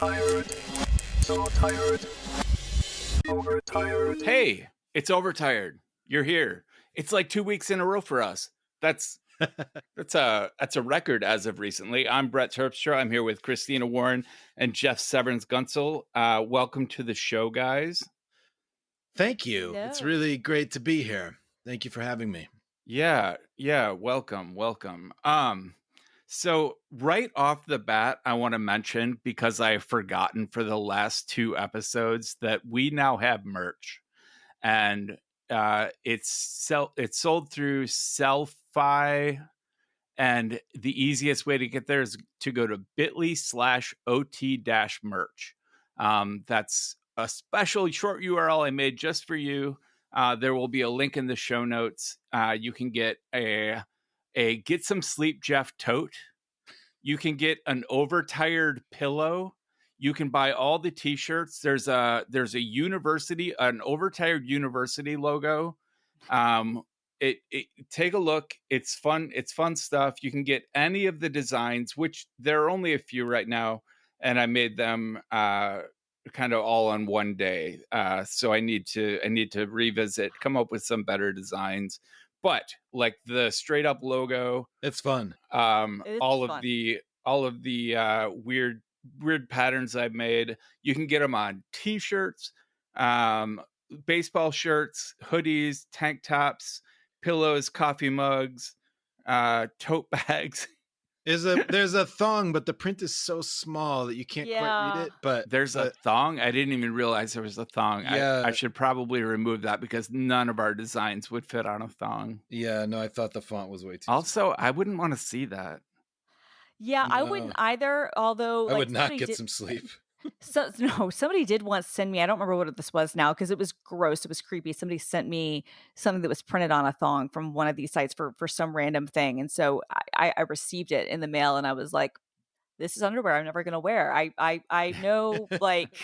tired. So tired. Overtired. Hey, it's Overtired. You're here. It's like 2 weeks in a row for us. That's a record as of recently. I'm Brett Terpstra. I'm here with Christina Warren and Jeff Severance Gunsel. Welcome to the show, guys. Thank you. Hello. It's really great to be here. Thank you for having me. Yeah, welcome. So right off the bat, I want to mention, because I've forgotten for the last 2 episodes, that we now have merch, and it's sold through Sellfy, and the easiest way to get there is to go to bit.ly/ot-merch. That's a special short URL I made just for you. There will be a link in the show notes. You can get a Get Some Sleep Jeff tote. You can get an Overtired pillow. You can buy all the t-shirts. There's a university, an Overtired University logo. Take a look. It's fun. It's fun stuff. You can get any of the designs, which there are only a few right now, and I made them kind of all on one day. So I need to revisit, come up with some better designs. But like the straight up logo, It's fun. all of the weird patterns I've made, you can get them on t-shirts, baseball shirts, hoodies, tank tops, pillows, coffee mugs, tote bags. There's a thong, but the print is so small that you can't quite read it. But There's a thong. I didn't even realize there was a thong. Yeah. I should probably remove that because none of our designs would fit on a thong. yeah, no, I thought the font was way too Also, I wouldn't want to see that. Yeah, I No. wouldn't either. Although, I like, would not somebody get did- some sleep. somebody did once send me. I don't remember what this was now because it was gross. It was creepy. Somebody sent me something that was printed on a thong from one of these sites for some random thing, and so I received it in the mail, and I was like, "This is underwear I'm never going to wear." I know, like.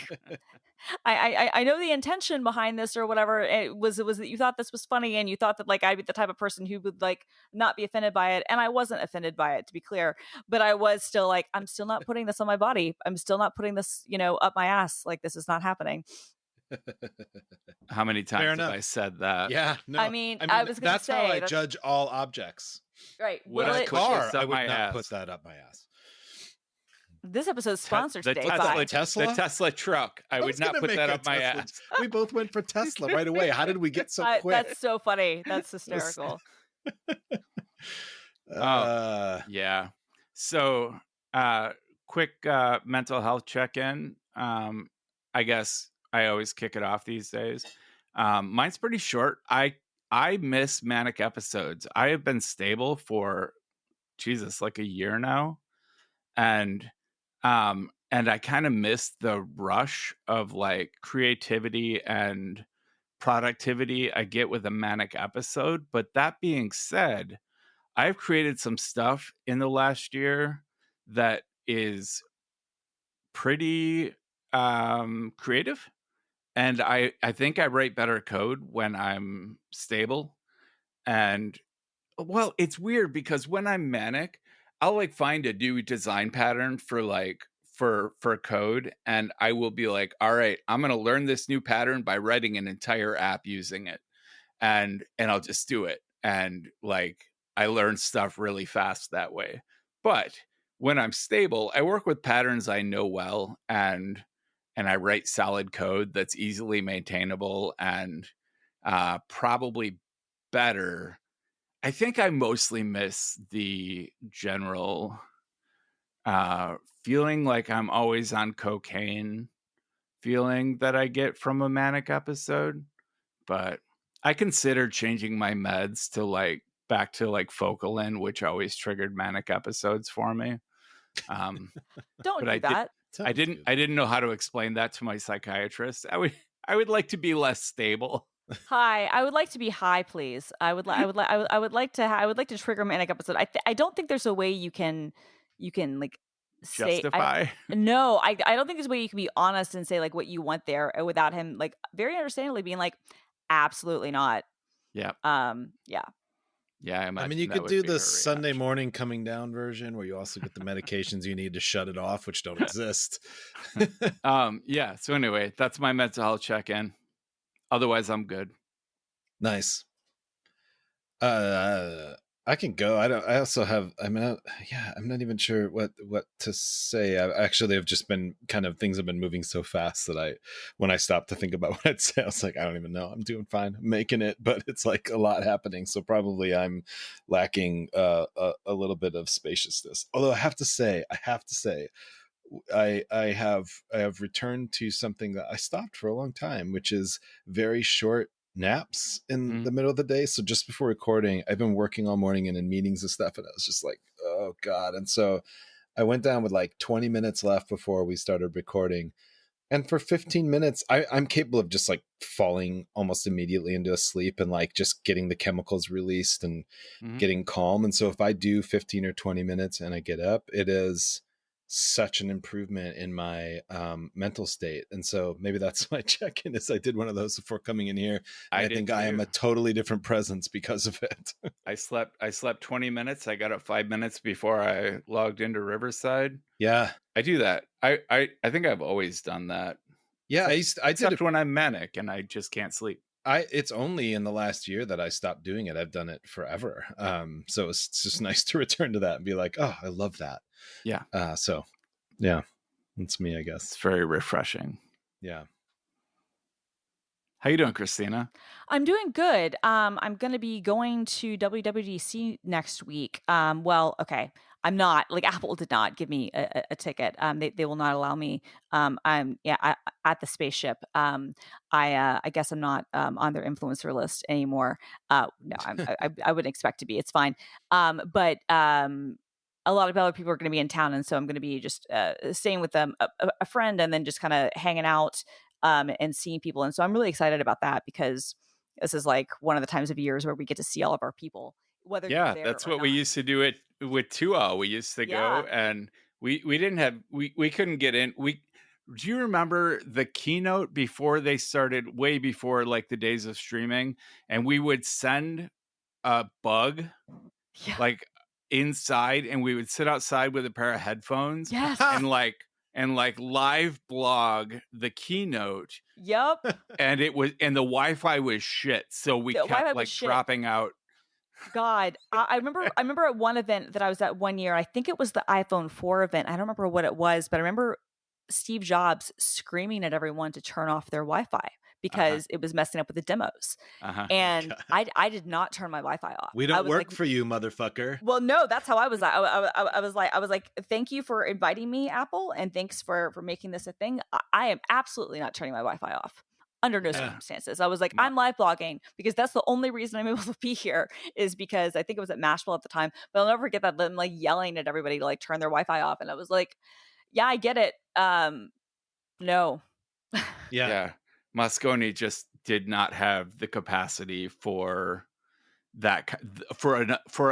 I know the intention behind this or whatever. It was that you thought this was funny and you thought that like I'd be the type of person who would like not be offended by it, and I wasn't offended by it, to be clear, but I was still like, I'm still not putting this on my body. I'm still not putting this, up my ass. Like, this is not happening. How many times have enough. I said that? Yeah, no. I mean, I was gonna that's how say, I that's- judge all objects. Right. Would Will I it- put Car, this up I would my not ass? put that up my ass. This episode's sponsored the today Tesla- by Tesla? The Tesla truck. I would was not gonna put make that a up my Tesla. ass. We both went for Tesla right away. How did we get so quick? That's so funny. That's hysterical. Yeah. So, quick mental health check-in. I guess I always kick it off these days. Mine's pretty short. I miss manic episodes. I have been stable for like a year now, and I kind of miss the rush of like creativity and productivity I get with a manic episode. But that being said, I've created some stuff in the last year that is pretty creative, and I think I write better code when I'm stable. And well, it's weird because when I'm manic, I'll like find a new design pattern for code, and I will be like, all right, I'm going to learn this new pattern by writing an entire app using it, and I'll just do it, and like I learn stuff really fast that way. But when I'm stable, I work with patterns I know well, and I write solid code that's easily maintainable and probably better. I think I mostly miss the general feeling like I'm always on cocaine feeling that I get from a manic episode. But I considered changing my meds to like back to like Focalin, which always triggered manic episodes for me. Don't But do I did- that. I didn't know how to explain that to my psychiatrist. I would like to be less stable. Hi, I would like to be high, please. I would like to trigger manic episode. I don't think there's a way you can like say Justify. no. I don't think there's a way you can be honest and say like what you want there without him like very understandably being like absolutely not. Yeah. Yeah. Yeah, I I imagine mean, you that could would do be the her Sunday reaction. morning coming down version where you also get the medications you need to shut it off, which don't exist. Yeah. So anyway, that's my mental health check-in. Otherwise, I'm good. Nice. I can go. I also have. I mean, yeah. I'm not even sure what to say. I actually have just been kind of things have been moving so fast that when I stopped to think about what I'd say, I was like, I don't even know. I'm doing fine, I'm making it, but it's like a lot happening. So probably I'm lacking a little bit of spaciousness. Although I have to say, I have returned to something that I stopped for a long time, which is very short naps in the middle of the day. So just before recording, I've been working all morning and in meetings and stuff, and I was just like, oh God. And so I went down with like 20 minutes left before we started recording. And for 15 minutes, I'm capable of just like falling almost immediately into a sleep and like just getting the chemicals released and getting calm. And so if I do 15 or 20 minutes and I get up, it is such an improvement in my mental state. And so maybe that's my check-in is I did one of those before coming in here. And I think I am a totally different presence because of it. I slept 20 minutes. I got up 5 minutes before I logged into Riverside. Yeah. I do that. I think I've always done that. Yeah, I did it when I'm manic and I just can't sleep. It's only in the last year that I stopped doing it. I've done it forever. So it's just nice to return to that and be like, oh, I love that. Yeah. So yeah, it's me, I guess. It's very refreshing. Yeah. How you doing, Christina? I'm doing good. I'm going to be going to WWDC next week. Well, okay. I'm not, like, Apple did not give me a ticket. They will not allow me. At the spaceship. I guess I'm not on their influencer list anymore. No, I wouldn't expect to be. It's fine. But a lot of other people are going to be in town, and so I'm going to be just staying with them, a friend, and then just kind of hanging out and seeing people. And so I'm really excited about that because this is like one of the times of years where we get to see all of our people. Whether you're there that's or what not. We used to do it with Tuo. We used to go and we didn't have we couldn't get in. Do you remember the keynote before they started, way before like the days of streaming, and we would send a bug like inside and we would sit outside with a pair of headphones and live blog the keynote. Yep. And the Wi-Fi was shit. So we kept like dropping out. God, I remember at one event that I was at one year, I think it was the iPhone 4 event. I don't remember what it was, but I remember Steve Jobs screaming at everyone to turn off their Wi-Fi because it was messing up with the demos. And I did not turn my Wi-Fi off. We don't work for you, motherfucker. Well, no, that's how I was. I was like, thank you for inviting me, Apple, and thanks for making this a thing. I am absolutely not turning my Wi-Fi off. Under no circumstances. I was like, I'm live blogging because that's the only reason I'm able to be here is because I think it was at Mashville at the time. But I'll never forget that them like yelling at everybody to like turn their Wi-Fi off. And I was like, yeah, I get it. No. Yeah. Moscone just did not have the capacity for that, for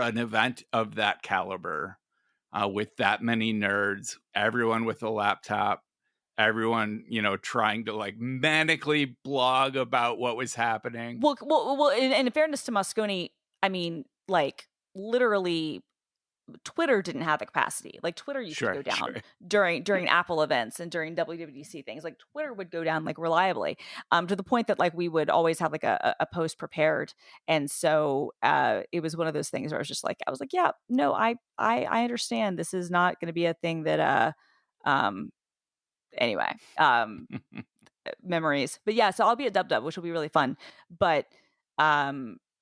an event of that caliber, with that many nerds, everyone with a laptop, everyone, trying to like manically blog about what was happening. Well, in fairness to Moscone, I mean, like literally Twitter didn't have the capacity. Like Twitter used to go down during Apple events and during WWDC things. Like Twitter would go down like reliably, to the point that like we would always have like a post prepared. And so it was one of those things where I was like, yeah, no, I understand. This is not going to be a thing that anyway, memories. But yeah, so I'll be at Dub Dub, which will be really fun. But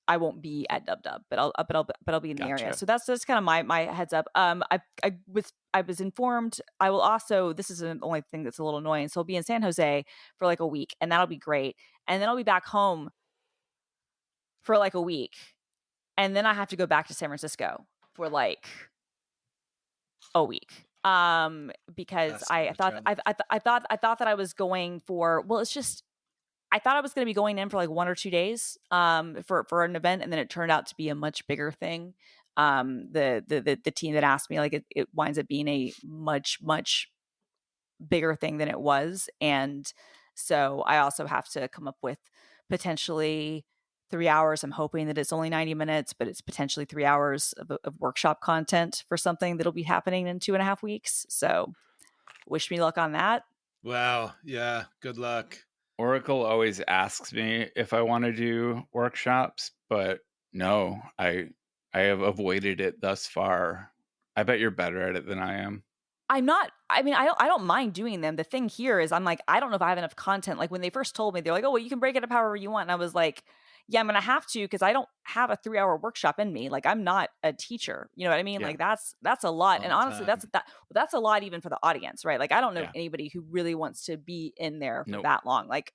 I won't be at Dub Dub, but I'll be in the area. So that's kind of my heads up. I was informed. I will also, this is the only thing that's a little annoying. So I'll be in San Jose for like a week, and that'll be great. And then I'll be back home for like a week, and then I have to go back to San Francisco for like a week. Because I thought that I was going for, well, it's just, I thought I was going to be going in for like 1 or 2 days for an event, and then it turned out to be a much bigger thing. The team that asked me, like it winds up being a much bigger thing than it was, and so I also have to come up with potentially 3 hours. I'm hoping that it's only 90 minutes, but it's potentially 3 hours of workshop content for something that'll be happening in 2.5 weeks. So wish me luck on that. Wow. Yeah. Good luck. Oracle always asks me if I want to do workshops, but no, I have avoided it thus far. I bet you're better at it than I am. I'm not, I mean, I don't mind doing them. The thing here is I'm like, I don't know if I have enough content. Like when they first told me, they're like, oh, well, you can break it up however you want. And I was like, yeah, I'm going to have to, because I don't have a 3-hour workshop in me. Like I'm not a teacher. You know what I mean? Yeah. Like that's a lot. And Long honestly, time. that's a lot even for the audience, right? Like I don't know Yeah. anybody who really wants to be in there for Nope. that long. Like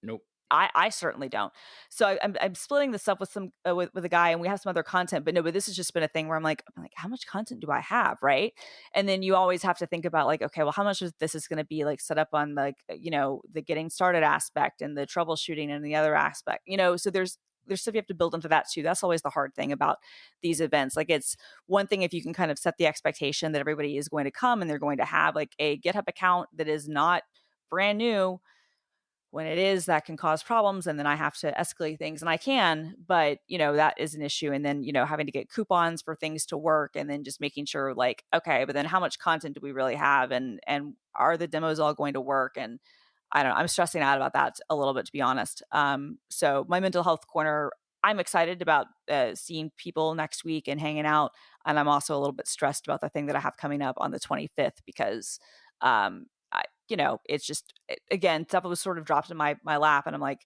Nope. I certainly don't. So I'm splitting this up with some with a guy, and we have some other content. But no, but this has just been a thing where I'm like, how much content do I have, right? And then you always have to think about like, okay, well, how much of this is going to be like set up on like the getting started aspect and the troubleshooting and the other aspect, So there's stuff you have to build into that too. That's always the hard thing about these events. Like it's one thing if you can kind of set the expectation that everybody is going to come and they're going to have like a GitHub account that is not brand new. When it is, that can cause problems, and then I have to escalate things, and I can, but that is an issue. And then having to get coupons for things to work, and then just making sure like, okay, but then how much content do we really have, and are the demos all going to work? And I don't know, I'm stressing out about that a little bit, to be honest. So my mental health corner, I'm excited about seeing people next week and hanging out, and I'm also a little bit stressed about the thing that I have coming up on the 25th because it's just, again, stuff was sort of dropped in my lap, and I'm like,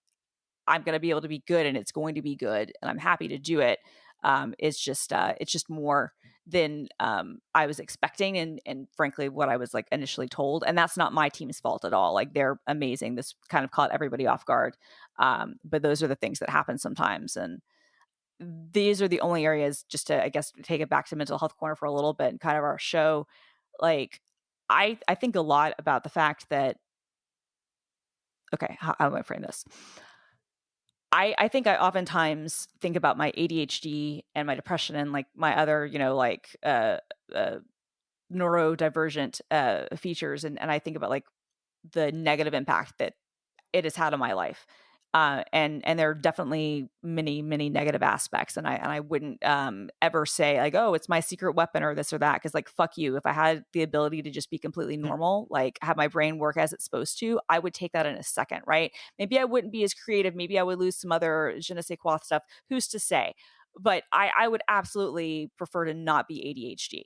I'm going to be able to be good, and it's going to be good, and I'm happy to do it. It's just more than I was expecting, and frankly, what I was like initially told. And that's not my team's fault at all. Like they're amazing. This kind of caught everybody off guard. But those are the things that happen sometimes, and these are the only areas, just to, I guess, take it back to mental health corner for a little bit and kind of our show. Like I think a lot about the fact that, okay, how do I frame this? I think I oftentimes think about my ADHD and my depression and like my other, neurodivergent features. And I think about like the negative impact that it has had on my life. And there are definitely many, many negative aspects. And I wouldn't ever say like, oh, it's my secret weapon or this or that. Cause like, fuck you. If I had the ability to just be completely normal, like have my brain work as it's supposed to, I would take that in a second, right? Maybe I wouldn't be as creative. Maybe I would lose some other je ne sais quoi stuff. Who's to say? But I would absolutely prefer to not be ADHD.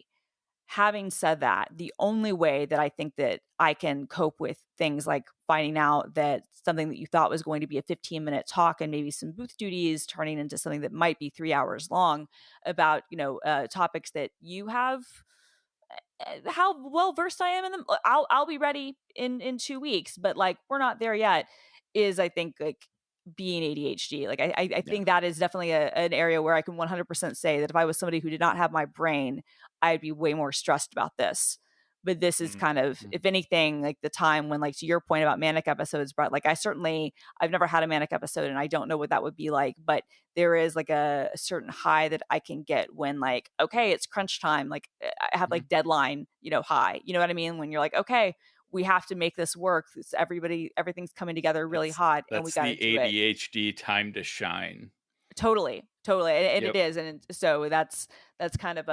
Having said that, the only way that I think that I can cope with things like finding out that something that you thought was going to be a 15-minute talk and maybe some booth duties turning into something that might be 3 hours long about, topics that you have, how well versed I am in them. I'll be ready in 2 weeks, but like we're not there yet. Is I think like being ADHD. Like I think that is definitely an area where I can 100% say that if I was somebody who did not have my brain, I'd be way more stressed about this. But this is kind of, if anything, like the time when, like to your point about manic episodes, Brett, like I've never had a manic episode and I don't know what that would be like, but there is like a certain high that I can get when like, okay, it's crunch time. Like I have like deadline, high, you know what I mean? When you're like, okay, we have to make this work. It's everything's coming together really hot, and we got to do it. That's the ADHD time to shine. Totally. And it is. And so that's kind of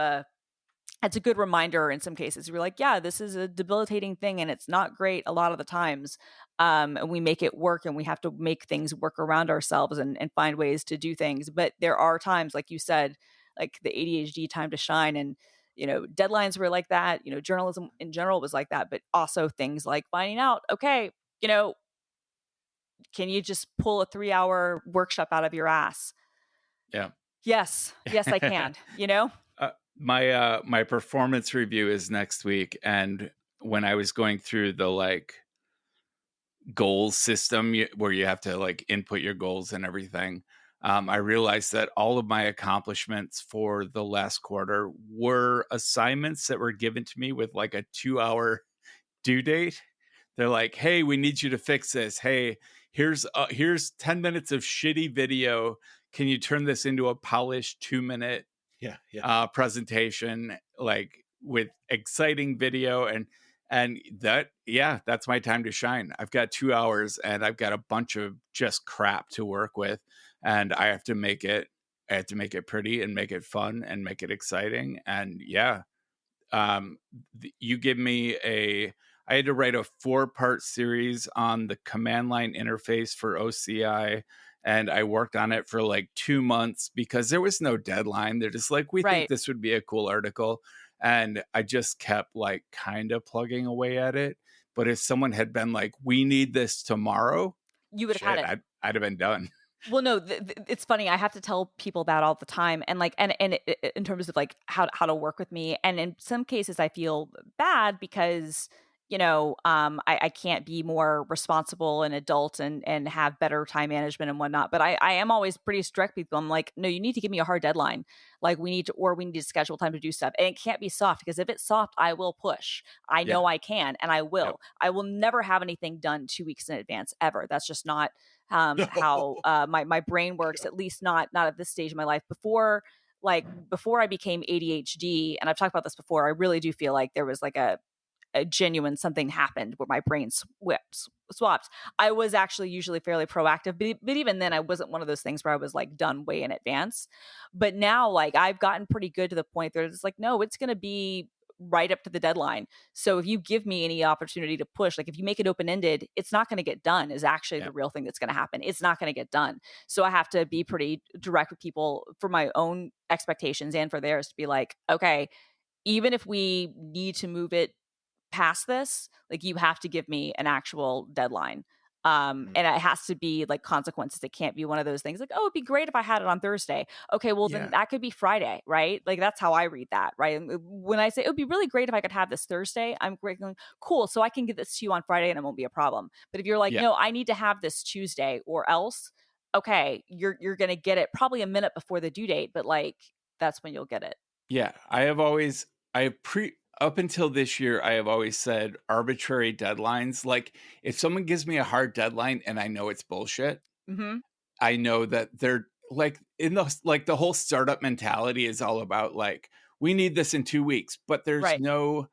that's a good reminder in some cases. We're like, yeah, this is a debilitating thing and it's not great a lot of the times. And we make it work, and we have to make things work around ourselves and find ways to do things. But there are times, like you said, like the ADHD time to shine, and deadlines were like that. Journalism in general was like that, but also things like finding out, okay, can you just pull a 3-hour workshop out of your ass? Yeah. Yes, I can. My performance review is next week, and when I was going through the like goals system where you have to like input your goals and everything, I realized that all of my accomplishments for the last quarter were assignments that were given to me with like a 2-hour due date. They're like, hey, we need you to fix this. Hey, here's 10 minutes of shitty video. Can you turn this into a polished 2-minute presentation, like with exciting video? And that's my time to shine. I've got 2 hours and I've got a bunch of just crap to work with. and I have to make it pretty and make it fun and make it exciting. And yeah, you give me I had to write a 4-part series on the command line interface for OCI, and I worked on it for like 2 months because there was no deadline. They're just like, we think Right. this would be a cool article. And I just kept like kind of plugging away at it. But if someone had been like, we need this tomorrow, You would have had shit, it. I'd have been done. Well, no, it's funny. I have to tell people that all the time, and like, and in terms of like how to work with me, and in some cases, I feel bad because I can't be more responsible and adult and have better time management and whatnot. But I am always pretty strict with people. I'm like, no, you need to give me a hard deadline. Like we need to schedule time to do stuff, and it can't be soft because if it's soft, I will push. I Yeah. know I can, and I will. Yep. I will never have anything done 2 weeks in advance ever. That's just not how my brain works, at least not at this stage of my life. Before I became ADHD, and I've talked about this before, I really do feel like there was like a genuine something happened where my brain swapped. I was actually usually fairly proactive, but even then I wasn't one of those things where I was like done way in advance. But now like I've gotten pretty good to the point that it's like, no, it's going to be right up to the deadline. So if you give me any opportunity to push, like if you make it open-ended, it's not going to get done is actually the real thing that's going to happen. It's not going to get done. So I have to be pretty direct with people for my own expectations and for theirs to be like, okay, even if we need to move it past this, like you have to give me an actual deadline. And it has to be like consequences. It can't be one of those things like, oh, it'd be great if I had it on Thursday. Okay, well then that could be Friday, right? Like that's how I read that, right? And when I say it would be really great if I could have this Thursday, I'm great going, cool, so I can get this to you on Friday and it won't be a problem. But if you're like, no, I need to have this Tuesday or else, okay, you're gonna get it probably a minute before the due date, but like that's when you'll get it. Yeah, up until this year, I have always said arbitrary deadlines. Like if someone gives me a hard deadline and I know it's bullshit, I know that they're like the whole startup mentality is all about like, we need this in 2 weeks, but there's no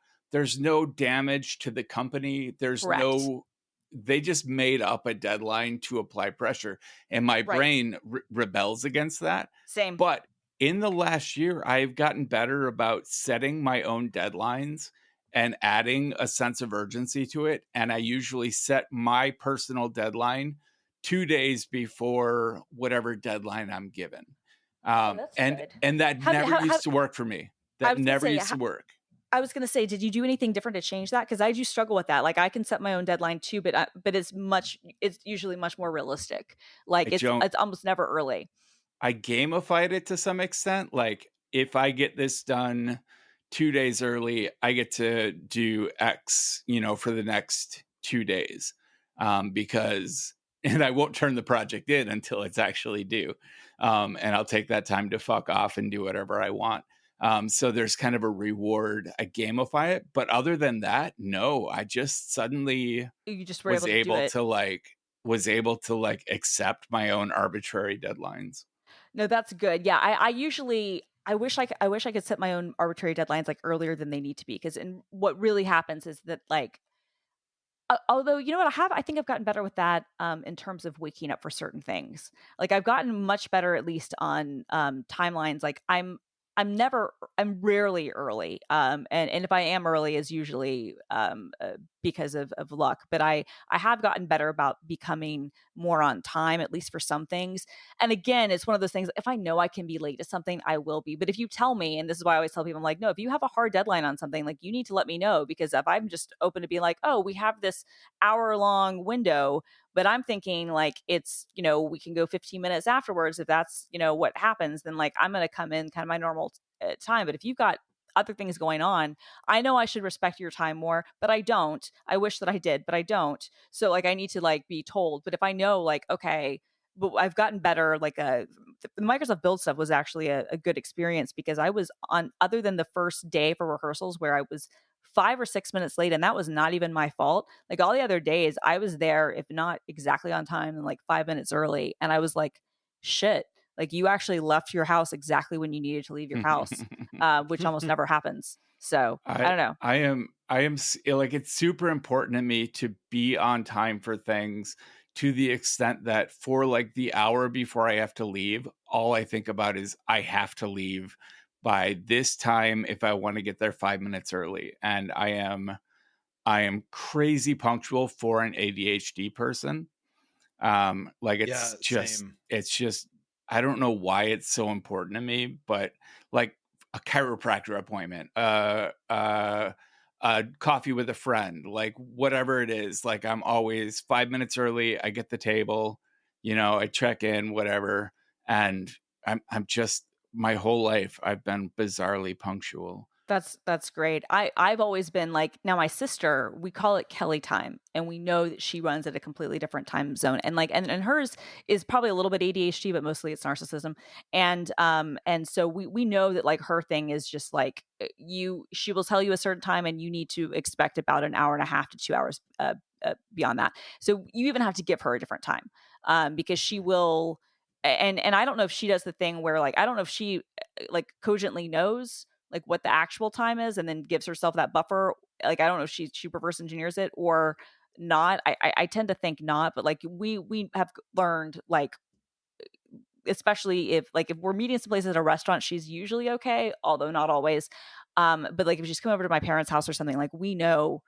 damage to the company. They just made up a deadline to apply pressure. And my brain rebels against that. Same. But in the last year, I've gotten better about setting my own deadlines and adding a sense of urgency to it. And I usually set my personal deadline 2 days before whatever deadline I'm given. Good. And that never used to work for me. That never used to work. I was going to say, did you do anything different to change that? Because I do struggle with that. Like I can set my own deadline too, but it's usually much more realistic. Like it's almost never early. I gamified it to some extent. Like if I get this done 2 days early, I get to do X, for the next 2 days. And I won't turn the project in until it's actually due. And I'll take that time to fuck off and do whatever I want. So there's kind of a reward. I gamify it. But other than that, no, I just suddenly was able to accept my own arbitrary deadlines. No, that's good. Yeah, I usually I wish I could set my own arbitrary deadlines like earlier than they need to be because what really happens is that like although you know what I think I've gotten better with that in terms of waking up for certain things. Like I've gotten much better at least on timelines. Like I'm rarely early. And if I am early is usually because of luck. But I have gotten better about becoming more on time, at least for some things. And again, it's one of those things, if I know I can be late to something, I will be. But if you tell me, and this is why I always tell people, I'm like, no, if you have a hard deadline on something, like you need to let me know, because if I'm just open to be like, oh, we have this hour-long window, but I'm thinking like it's, we can go 15 minutes afterwards. If that's, what happens, then like I'm going to come in kind of my normal time. But if you've got other things going on, I know I should respect your time more, but I don't. I wish that I did, but I don't. So like I need to like be told. But if I know like, okay, but I've gotten better. Like the Microsoft Build stuff was actually a good experience because I was on, other than the first day for rehearsals where I was 5 or 6 minutes late, and that was not even my fault. Like all the other days, I was there, if not exactly on time, and like 5 minutes early. And I was like, shit, Like you actually left your house exactly when you needed to leave your house, which almost never happens. So I don't know. Like, it's super important to me to be on time for things, to the extent that for like the hour before I have to leave, all I think about is I have to leave by this time if I want to get there 5 minutes early. And I am crazy punctual for an ADHD person. Like Yeah, same. it's just, I don't know why it's so important to me, but like a chiropractor appointment, coffee with a friend, like whatever it is, like I'm always 5 minutes early. I get the table, I check in, whatever. And I'm just, my whole life, I've been bizarrely punctual. That's great. I've always been like, now my sister, we call it Kelly time, and we know that she runs at a completely different time zone. And like and hers is probably a little bit ADHD, but mostly it's narcissism. And so we know that like her thing is just like she will tell you a certain time and you need to expect about an hour and a half to 2 hours beyond that. So you even have to give her a different time. Because she will and I don't know if she does the thing where like I don't know if she like cogently knows like what the actual time is and then gives herself that buffer. Like I don't know if she reverse engineers it or not. I tend to think not, but like we have learned like especially if we're meeting some places at a restaurant, she's usually okay, although not always. But like if she's coming over to my parents' house or something, like we know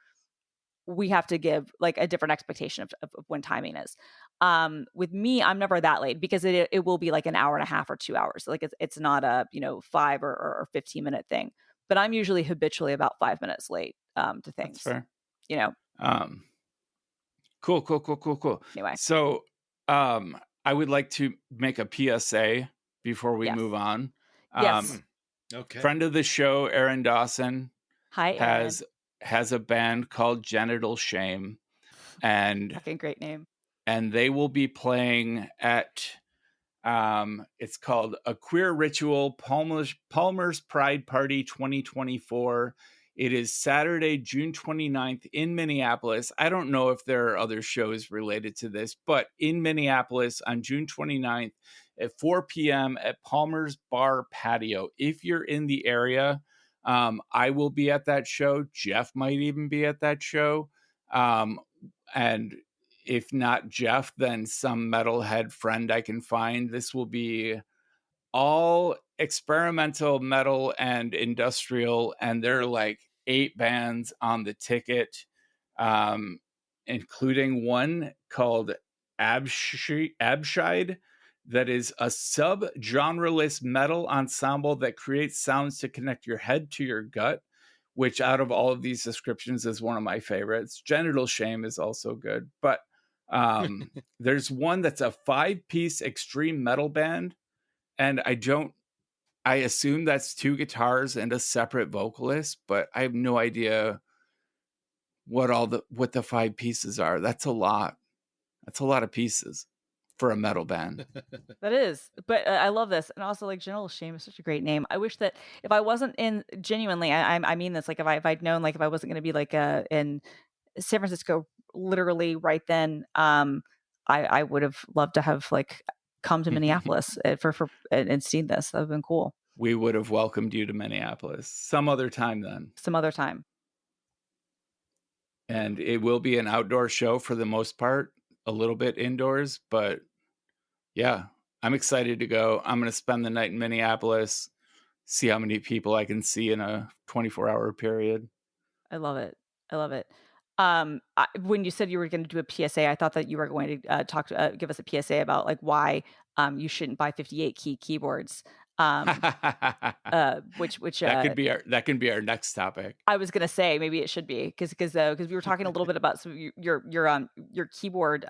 we have to give like a different expectation of when timing is. With me, I'm never that late because it will be like an hour and a half or 2 hours. Like it's not a 5 or 15-minute thing. But I'm usually habitually about 5 minutes late to things. That's fair. You know. Cool. Anyway. So I would like to make a PSA before we move on. Yes. Okay. Friend of the show, Aaron Dawson, Hi, Aaron. has a band called Genital Shame, and fucking great name. And they will be playing at it's called A Queer Ritual Palmer's Pride Party 2024. It is Saturday, June 29th in Minneapolis. I don't know if there are other shows related to this, but in Minneapolis on June 29th at 4 p.m. at Palmer's Bar Patio. If you're in the area, I will be at that show. Jeff might even be at that show. And if not Jeff, then some metalhead friend I can find. This will be all experimental metal and industrial, and there are like 8 bands on the ticket, including one called Abshide, that is a sub-genreless metal ensemble that creates sounds to connect your head to your gut, which out of all of these descriptions is one of my favorites. Genital Shame is also good, but there's one that's a 5-piece extreme metal band, and I assume that's 2 guitars and a separate vocalist, but I have no idea what the 5 pieces are. That's a lot. That's a lot of pieces for a metal band. That is, but I love this, and also like Genital Shame is such a great name. I wish that if I wasn't in genuinely, I mean this, like if I'd known, like if I wasn't going to be like in San Francisco, literally right then, I would have loved to have like come to Minneapolis for and seen this. That would have been cool. We would have welcomed you to Minneapolis some other time then. Some other time. And it will be an outdoor show for the most part, a little bit indoors, but yeah, I'm excited to go. I'm going to spend the night in Minneapolis, see how many people I can see in a 24-hour period. I love it. When you said you were going to do a PSA, I thought that you were going to give us a PSA about like why you shouldn't buy 58 key keyboards. Which that can be our next topic. I was gonna say maybe it should be because we were talking a little bit about some your keyboard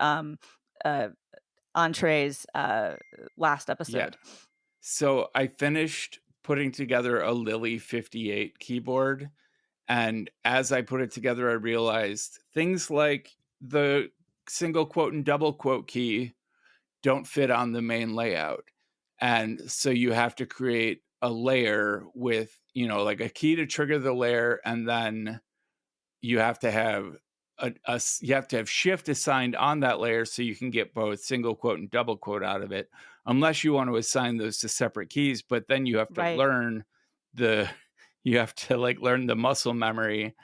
entrees last episode. Yeah. So I finished putting together a Lily 58 keyboard, and as I put it together, I realized things like the single quote and double quote key don't fit on the main layout. And so you have to create a layer with, like a key to trigger the layer. And then you have to have shift assigned on that layer so you can get both single quote and double quote out of it. unless you want to assign those to separate keys, but then you have to Right. learn learn the muscle memory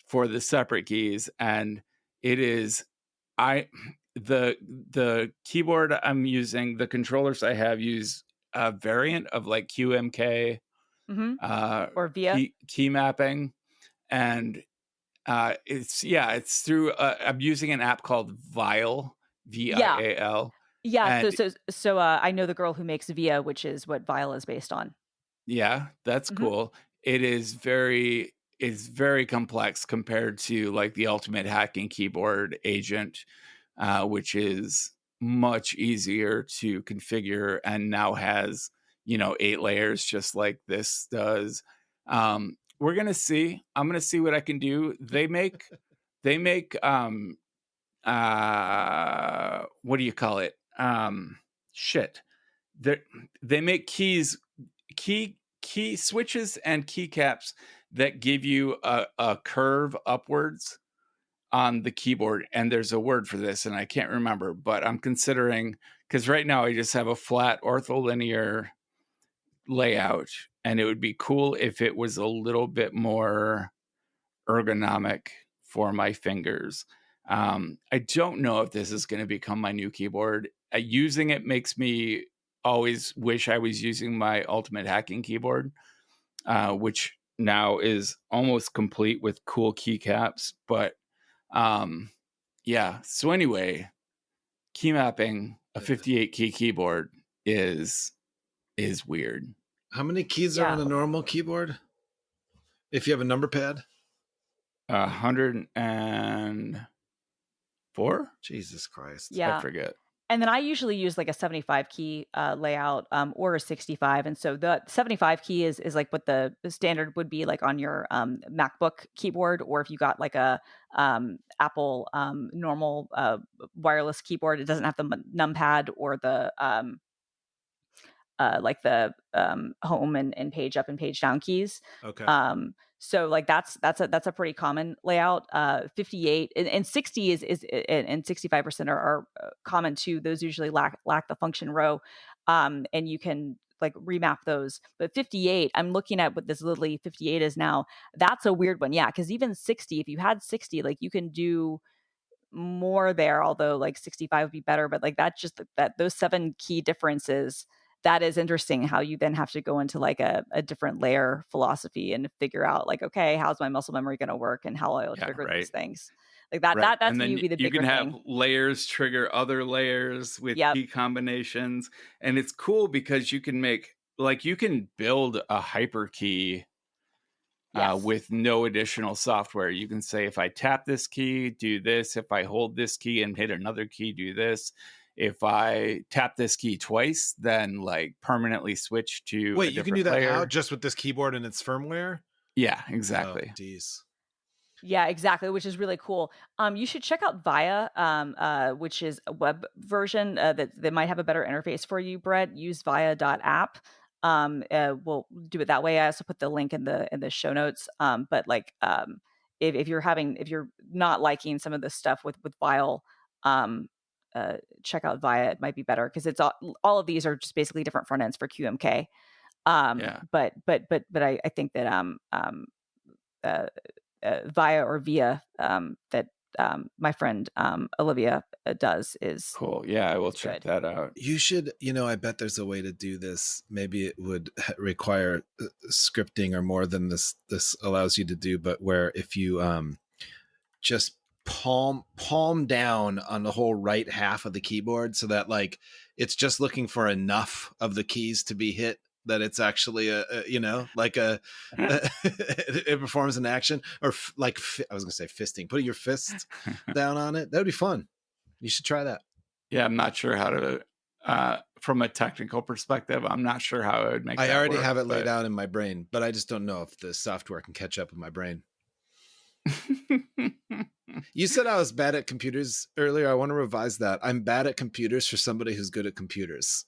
for the separate keys. And it is, the keyboard I'm using, the controllers I have use a variant of like QMK Or via. key mapping. And it's through I'm using an app called Vial, Yeah. VIAL. Yeah. And So I know the girl who makes Via, which is what Vile is based on. yeah, that's Mhm. cool. It's very complex compared to like the Ultimate Hacking Keyboard Agent, which is much easier to configure and now has 8 layers just like this does. We're gonna see. I'm gonna see what I can do. They make what do you call it? Shit. They make key switches and keycaps that give you a curve upwards on the keyboard, and there's a word for this and I can't remember, but I'm considering, because right now I just have a flat ortholinear layout, and it would be cool if it was a little bit more ergonomic for my fingers. I don't know if this is going to become my new keyboard. Using it makes me always wish I was using my Ultimate Hacking Keyboard, which now is almost complete with cool keycaps. But yeah, so anyway, key mapping a 58 key keyboard is weird. How many keys are on a normal keyboard? If you have a number pad? 104? Jesus Christ. Yeah. I forget. And then I usually use like a 75 key layout or a 65. And so the 75 key is like what the standard would be like on your MacBook keyboard, or if you got like a Apple normal wireless keyboard, it doesn't have the numpad or the like the home and page up and page down keys. Okay. So like that's a pretty common layout. 58 and 60 is and 65% are common too. Those usually lack the function row, and you can like remap those. But 58, I'm looking at what this literally 58 is now. That's a weird one, yeah. Because even 60, if you had 60, like you can do more there. Although like 65 would be better, but like that's just that those 7 key differences. That is interesting how you then have to go into like a different layer philosophy and figure out like, okay, how's my muscle memory going to work and how I'll trigger these things like that. Right. That's and then maybe the bigger you can have thing. layers trigger other layers with key combinations. And it's cool because you can build a hyper key with no additional software. You can say, if I tap this key, do this. If I hold this key and hit another key, do this. If I tap this key twice, then like permanently switch to Wait, you can do that layer. now just with this keyboard and its firmware? Yeah, exactly. Oh, geez. Yeah, exactly, which is really cool. You should check out Via, which is a web version that might have a better interface for you, Brett. Use via.app. We'll do it that way. I also put the link in the show notes. But like, if you're not liking some of the stuff with Vile, check out Via. It might be better because it's all of these are just basically different front ends for QMK. But I think that Via or Via that my friend Olivia does is cool. Yeah, I will check that out. You should, I bet there's a way to do this. Maybe it would require scripting or more than this allows you to do, but where if you just palm down on the whole right half of the keyboard so that like it's just looking for enough of the keys to be hit that it's actually it performs an action, or I was gonna say fisting, putting your fist down on it. That would be fun. You should try that. Yeah, I'm not sure how to from a technical perspective, I'm not sure how I would make I already have it but... laid out in my brain, but I just don't know if the software can catch up in my brain. You said I was bad at computers earlier. I want to revise that. I'm bad at computers for somebody who's good at computers.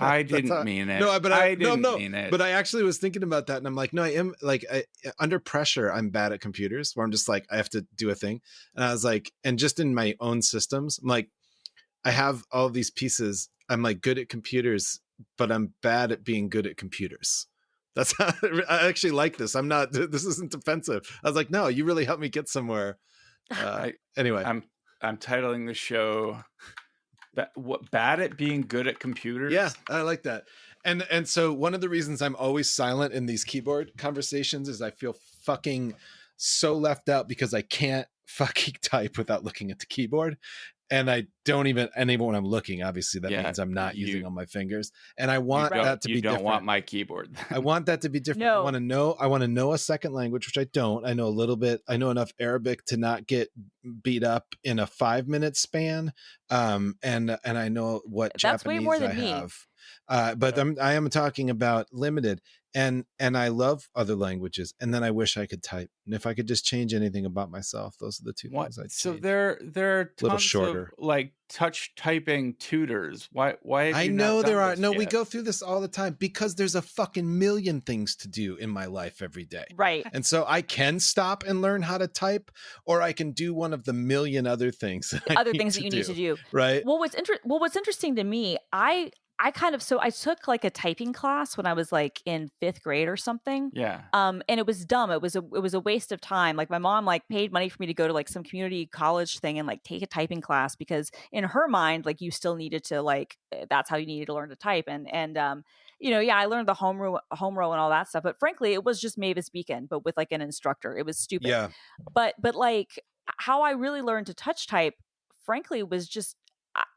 I didn't mean it. No, but I didn't mean it. But I actually was thinking about that, and I'm like, no, I am like under pressure. I'm bad at computers, where I'm just like, I have to do a thing, and I was like, and just in my own systems, I'm like, I have all these pieces. I'm like good at computers, but I'm bad at being good at computers. That's how I actually like this. I'm not, this isn't defensive. I was like, no, you really helped me get somewhere. Anyway, I'm titling the show what bad at being good at computers. Yeah, I like that. And so one of the reasons I'm always silent in these keyboard conversations is I feel fucking so left out because I can't fucking type without looking at the keyboard. And I don't even when I'm looking, obviously that means I'm not using all my fingers. And I want that to be different. You don't want my keyboard. I want that to be different. No. I want to know a second language, which I don't. I know a little bit. I know enough Arabic to not get beat up in a 5-minute span. And I know what That's way Japanese more than I me. have. But I am talking about limited. And I love other languages, and then I wish I could type. And if I could just change anything about myself, those are the two things I'd So change. there are tons Little shorter. of like touch typing tutors. Why have I you know not there done are. this No, we yet? go through this all the time because there's a fucking million things to do in my life every day. Right. And so I can stop and learn how to type, or I can do one of the million other things. That Other things that you need to do. Right. Well, what's interesting to me, I took like a typing class when I was like in 5th grade or something. Yeah. And it was dumb. It was a waste of time. Like my mom like paid money for me to go to like some community college thing and like take a typing class because in her mind, like you still needed to like that's how you needed to learn to type. And I learned the home row and all that stuff. But frankly, it was just Mavis Beacon, but with like an instructor. It was stupid. Yeah. But like how I really learned to touch type, frankly, was just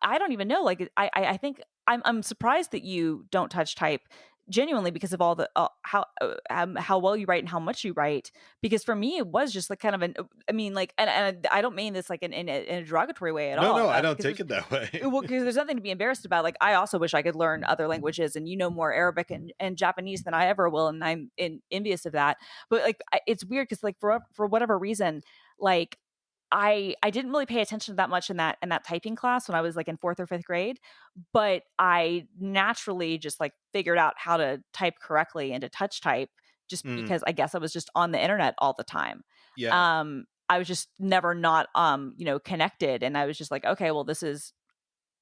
I don't even know. Like I think I'm surprised that you don't touch type genuinely because of all the how well you write and how much you write. Because for me, it was just like kind of and I don't mean this like in a derogatory way at all. No, I don't take it that way. Well, because there's nothing to be embarrassed about. Like I also wish I could learn other languages, and you know more Arabic and Japanese than I ever will, and I'm envious of that. But like it's weird because like for whatever reason, like I didn't really pay attention to that much in that typing class when I was like in 4th or 5th grade, but I naturally just like figured out how to type correctly and to touch type just because I guess I was just on the internet all the time. Yeah. I was just never not connected, and I was just like, okay, well, this is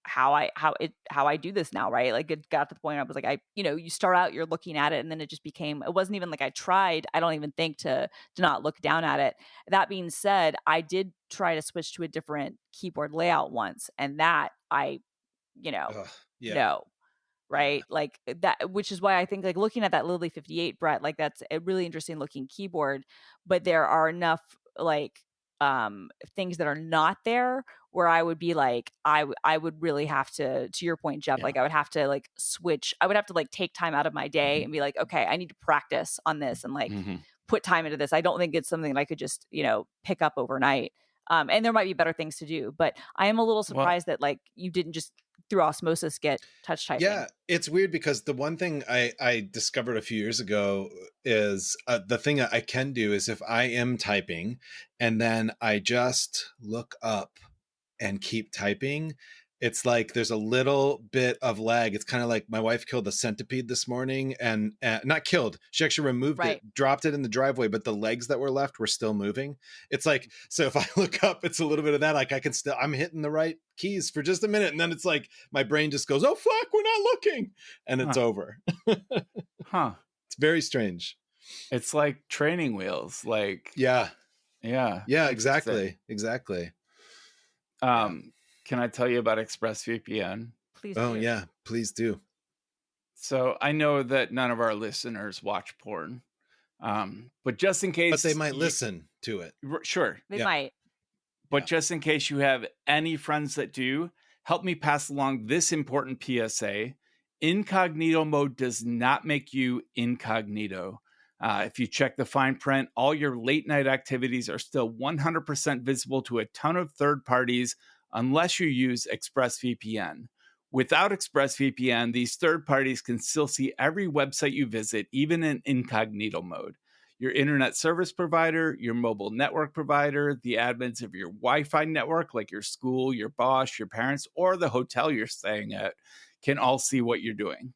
how I do this now, right? Like it got to the point I was like, you start out, you're looking at it, and then it just became, it wasn't even like I tried, I don't even think to not look down at it. That being said, I did try to switch to a different keyboard layout once, and that no. Right. Like that, which is why I think like looking at that Lily 58, Brett, like that's a really interesting looking keyboard, but there are enough like things that are not there where I would be like, I would really have to your point, Jeff, like I would have to like switch. I would have to like take time out of my day and be like, okay, I need to practice on this and like put time into this. I don't think it's something that I could just, pick up overnight. And there might be better things to do, but I am a little surprised that like you didn't just through osmosis get touch typing. Yeah, it's weird because the one thing I discovered a few years ago is the thing that I can do is if I am typing and then I just look up and keep typing, it's like there's a little bit of lag. It's kind of like my wife killed a centipede this morning and not killed. She actually removed it, dropped it in the driveway, but the legs that were left were still moving. It's like, so if I look up, it's a little bit of that. Like I'm hitting the right keys for just a minute. And then it's like, my brain just goes, oh, fuck, we're not looking. And it's over. It's very strange. It's like training wheels. Like, yeah, exactly. Can I tell you about ExpressVPN? Please. Oh, yeah, please do. So I know that none of our listeners watch porn, but just in case, but they might listen to it. Sure, they might. But just in case you have any friends that do, help me pass along this important PSA: incognito mode does not make you incognito. If you check the fine print, all your late night activities are still 100% visible to a ton of third parties unless you use ExpressVPN. Without ExpressVPN, these third parties can still see every website you visit, even in incognito mode. Your internet service provider, your mobile network provider, the admins of your Wi-Fi network, like your school, your boss, your parents, or the hotel you're staying at, can all see what you're doing.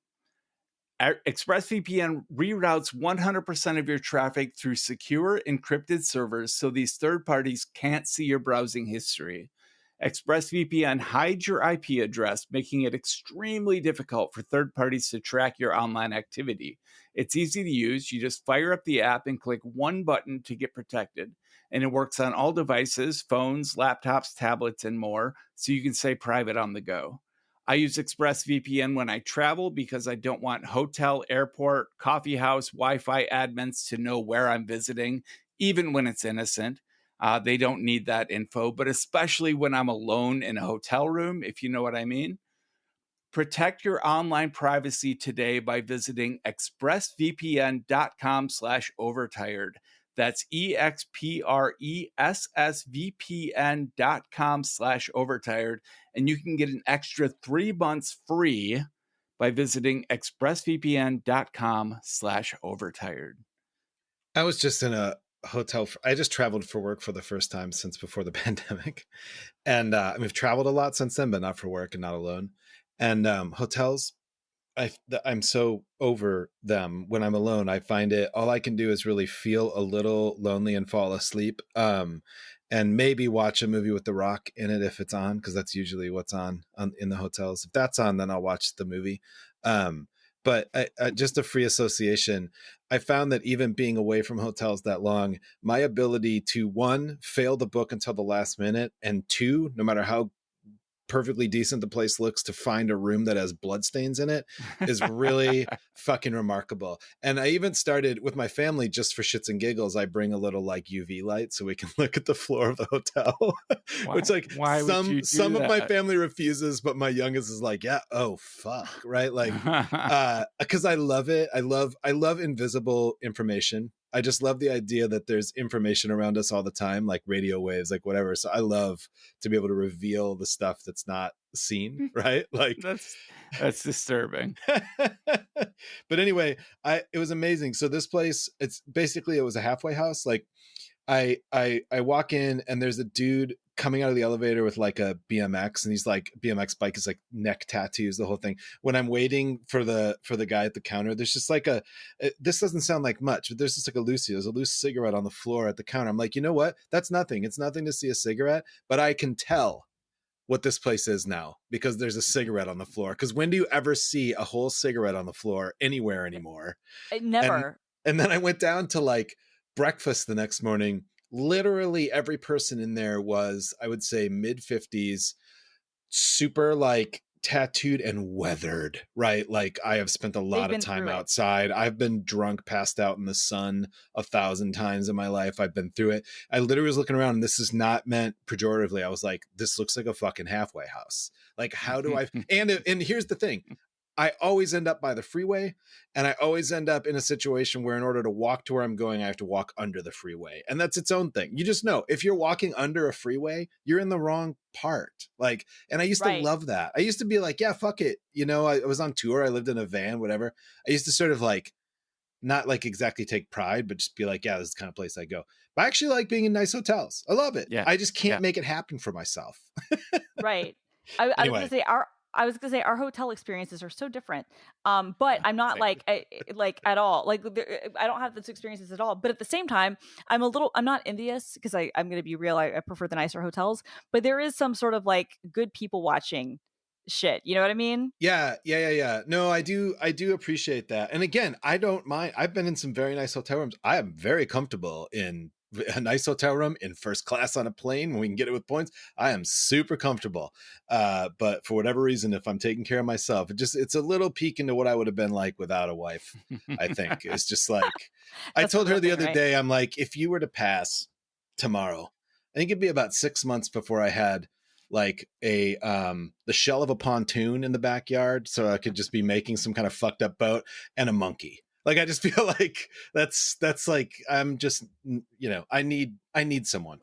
ExpressVPN reroutes 100% of your traffic through secure encrypted servers so these third parties can't see your browsing history. ExpressVPN hides your IP address, making it extremely difficult for third parties to track your online activity. It's easy to use. You just fire up the app and click one button to get protected. And it works on all devices, phones, laptops, tablets, and more, so you can stay private on the go. I use ExpressVPN when I travel because I don't want hotel, airport, coffee house, Wi-Fi admins to know where I'm visiting, even when it's innocent. They don't need that info, but especially when I'm alone in a hotel room, if you know what I mean. Protect your online privacy today by visiting expressvpn.com/overtired. That's expressvpn.com/overtired. And you can get an extra 3 months free by visiting expressvpn.com/overtired. I was just in a hotel. I just traveled for work for the first time since before the pandemic. And we've traveled a lot since then, but not for work and not alone. And hotels, I'm so over them when I'm alone. I find it, all I can do is really feel a little lonely and fall asleep. And maybe watch a movie with The Rock in it if it's on, because that's usually what's on in the hotels. If that's on, then I'll watch the movie. But just a free association. I found that even being away from hotels that long, my ability to, one, fail the book until the last minute, and two, no matter how perfectly decent the place looks, to find a room that has bloodstains in it is really fucking remarkable. And I even started with my family, just for shits and giggles, I bring a little like UV light so we can look at the floor of the hotel. Which, like, why would you do some that? of my family refuses, but my youngest is like, yeah, oh fuck, right? Like, because I love it. I love invisible information. I just love the idea that there's information around us all the time, like radio waves, like whatever. So I love to be able to reveal the stuff that's not seen, right? Like, that's disturbing. But anyway, it was amazing. So this place, it was a halfway house. Like, I walk in and there's a dude coming out of the elevator with like a BMX, and he's like, BMX bike is like neck tattoos, the whole thing. When I'm waiting for the guy at the counter, there's just like this doesn't sound like much, but there's just like there's a loose cigarette on the floor at the counter. I'm like, you know what? That's nothing. It's nothing to see a cigarette, but I can tell what this place is now because there's a cigarette on the floor. Because when do you ever see a whole cigarette on the floor anywhere anymore? Never. And then I went down to like breakfast the next morning. Literally every person in there was, I would say, mid-50s, super like tattooed and weathered, right? Like, I have spent a lot of time outside. I've been drunk, passed out in the sun 1,000 times in my life. I've been through it. I literally was looking around, and this is not meant pejoratively. I was like, this looks like a fucking halfway house. Like, how do I, and here's the thing. I always end up by the freeway, and I always end up in a situation where in order to walk to where I'm going, I have to walk under the freeway. And that's its own thing. You just know if you're walking under a freeway, you're in the wrong part. Like, and I used to love that. I used to be like, yeah, fuck it. You know, I was on tour. I lived in a van, whatever. I used to sort of like, not like exactly take pride, but just be like, yeah, this is the kind of place I go. But I actually like being in nice hotels. I love it. Yeah. I just can't make it happen for myself. Right. Anyway. I was gonna say our hotel experiences are so different. But I'm not like at all. Like, I don't have those experiences at all. But at the same time, I'm not envious because I'm gonna be real. I prefer the nicer hotels, but there is some sort of like good people watching shit. You know what I mean? Yeah. No, I do appreciate that. And again, I don't mind. I've been in some very nice hotel rooms. I am very comfortable in a nice hotel room in first class on a plane when we can get it with points. I am super comfortable. But for whatever reason, if I'm taking care of myself, it's a little peek into what I would have been like without a wife. I think it's just like, I told her the other day, I'm like, if you were to pass tomorrow, I think it'd be about 6 months before I had like the shell of a pontoon in the backyard, so I could just be making some kind of fucked up boat, and a monkey. Like, I just feel like that's like, I'm just, you know, I need someone.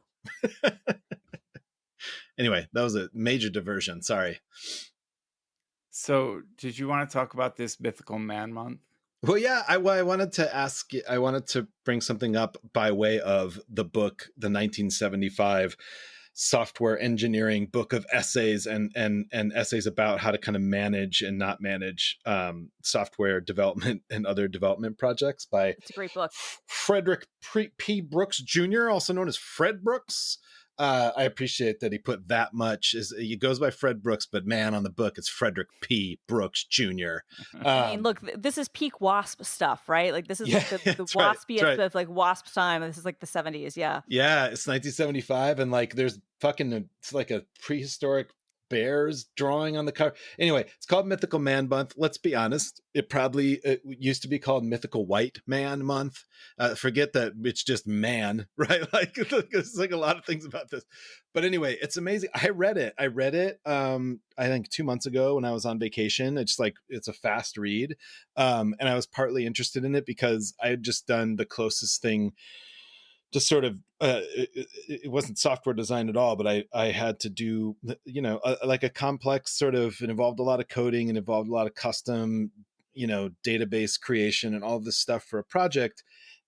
Anyway, that was a major diversion. Sorry. So did you want to talk about this Mythical Man Month? Well, yeah, I wanted to bring something up by way of the book, the 1975 software engineering book of essays and essays about how to kind of manage and not manage software development and other development projects by It's a great book. Frederick P. Brooks Jr., also known as Fred Brooks. I appreciate that he put that much. He goes by Fred Brooks, but man, on the book, it's Frederick P. Brooks Jr. I mean, look, this is peak WASP stuff, right? Like this is Yeah, like the that's right. waspiest That's right. of like WASP time. This is like the 70s. Yeah. Yeah, it's 1975, and like there's it's like a prehistoric bears drawing on the cover. Anyway, it's called Mythical Man Month. Let's be honest, it used to be called Mythical White Man Month. Forget that it's just man, right? Like it's like a lot of things about this. But anyway, it's amazing. I read it. I think 2 months ago when I was on vacation. It's a fast read. And I was partly interested in it because I had just done the closest thing to sort of it wasn't software design at all, but I had to do like a complex sort of, it involved a lot of coding and involved a lot of custom database creation and all of this stuff for a project.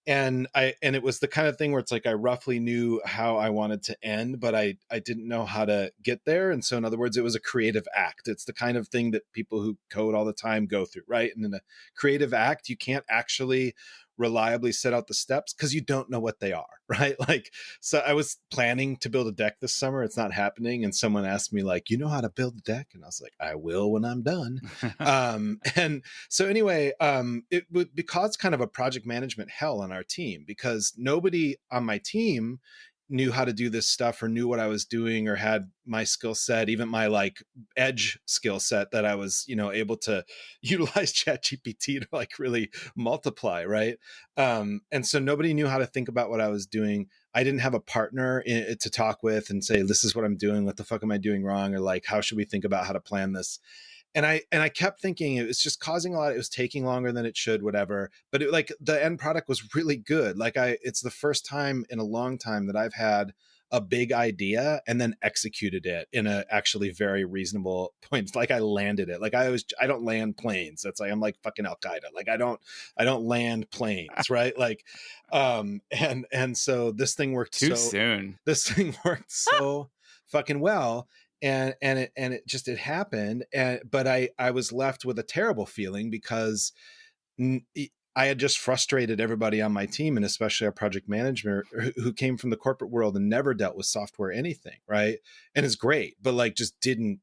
And it was the kind of thing where it's like I roughly knew how I wanted to end, but I didn't know how to get there. And so in other words, it was a creative act. It's the kind of thing that people who code all the time go through, right? And in a creative act, you can't actually reliably set out the steps because you don't know what they are, right? Like, so I was planning to build a deck this summer. It's not happening. And someone asked me like, you know how to build a deck? And I was like, I will when I'm done. And so anyway, it would cause kind of a project management hell on our team because nobody on my team knew how to do this stuff or knew what I was doing or had my skill set, even my like edge skill set that I was, able to utilize ChatGPT to like really multiply. Right. And so nobody knew how to think about what I was doing. I didn't have a partner to talk with and say, this is what I'm doing. What the fuck am I doing wrong? Or like, how should we think about how to plan this? And I kept thinking it was just causing a lot. It was taking longer than it should, whatever. But like the end product was really good. Like it's the first time in a long time that I've had a big idea and then executed it in a actually very reasonable point. Like I landed it. Like I don't land planes. That's like, I'm like fucking Al Qaeda. Like I don't land planes. Right. Like, and so this thing worked too soon. This thing worked so fucking well. And it happened. But I was left with a terrible feeling because I had just frustrated everybody on my team and especially our project manager who came from the corporate world and never dealt with software anything. Right. And it's great, but like just didn't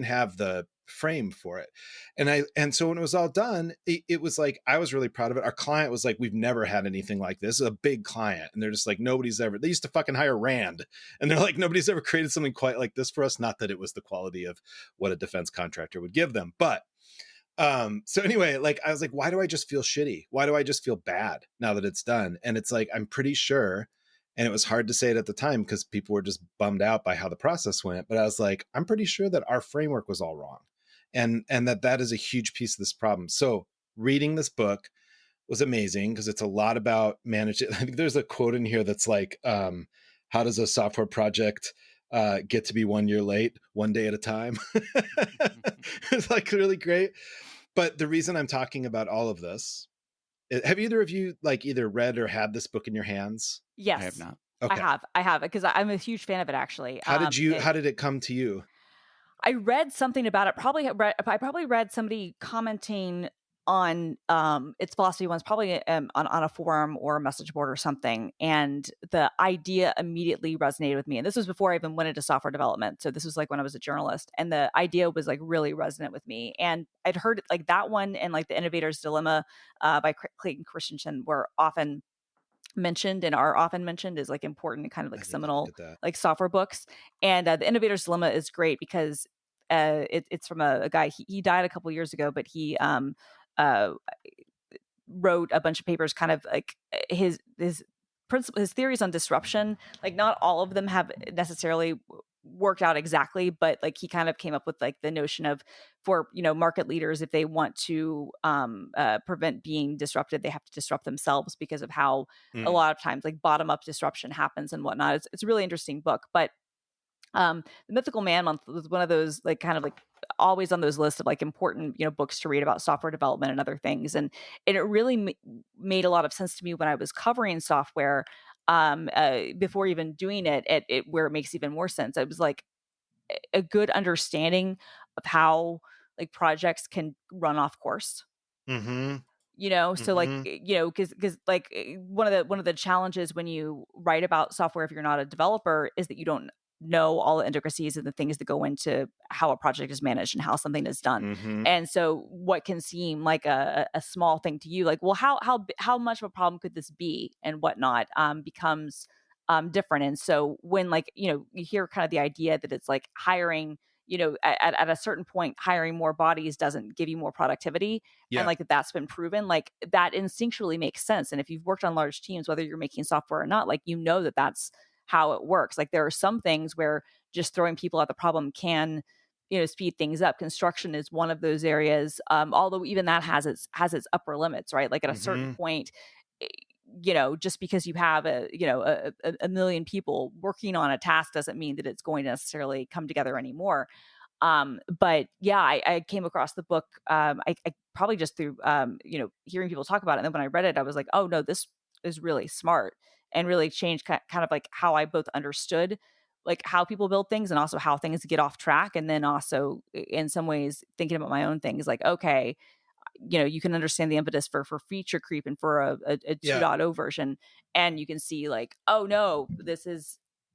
have the frame for it. And so when it was all done, it was like, I was really proud of it. Our client was like, we've never had anything like this. It's a big client. And they're just like, they used to fucking hire Rand. And they're like, nobody's ever created something quite like this for us. Not that it was the quality of what a defense contractor would give them, but so anyway, like I was like, why do I just feel shitty? Why do I just feel bad now that it's done? And it's like, I'm pretty sure, and it was hard to say it at the time because people were just bummed out by how the process went. But I was like, I'm pretty sure that our framework was all wrong. And that is a huge piece of this problem. So reading this book was amazing because it's a lot about managing. I think there's a quote in here that's like, how does a software project get to be 1 year late, one day at a time? It's like really great. But the reason I'm talking about all of this, have either of you like either read or had this book in your hands? Yes. I have not. Okay. I have because I'm a huge fan of it actually. How did it come to you? I read something about it. I probably read somebody commenting on its philosophy once, probably on a forum or a message board or something. And the idea immediately resonated with me. And this was before I even went into software development. So this was like when I was a journalist, and the idea was like really resonant with me. And I'd heard like that one and like The Innovator's Dilemma by Clayton Christensen were often mentioned and are often mentioned as like important kind of like seminal like software books. And The Innovator's Dilemma is great because it's from a guy. He died a couple years ago, but he wrote a bunch of papers, kind of like his theories on disruption. Like not all of them have necessarily worked out exactly, but like he kind of came up with like the notion of for market leaders, if they want to prevent being disrupted, they have to disrupt themselves because of how a lot of times like bottom up disruption happens and whatnot. It's a really interesting book. But the Mythical Man Month was one of those like kind of like always on those lists of like important books to read about software development and other things, and it really made a lot of sense to me when I was covering software before even doing it where it makes even more sense. It was like a good understanding of how like projects can run off course. Mm-hmm. So like, Mhm. because like one of the challenges when you write about software, if you're not a developer, is that you don't know all the intricacies and the things that go into how a project is managed and how something is done. Mhm. And so what can seem like a small thing to you, like, well, how much of a problem could this be and whatnot, becomes different. And so when, like, you hear kind of the idea that it's like hiring, at a certain point, hiring more bodies doesn't give you more productivity. And Yeah. like that's been proven, like that instinctually makes sense. And if you've worked on large teams, whether you're making software or not, like, that that's how it works. Like there are some things where just throwing people at the problem can, speed things up. Construction is one of those areas. Although even that has its upper limits, right? Like at a certain Mhm. point, eh, just because you have a million people working on a task doesn't mean that it's going to necessarily come together anymore. But yeah, I came across the book. I probably just through, hearing people talk about it. And then when I read it, I was like, oh no, this is really smart and really changed kind of like how I both understood like how people build things and also how things get off track. And then also in some ways thinking about my own things like, okay, you can understand the impetus for feature creep and for a Yeah. 2.0 version. And you can see like, oh no,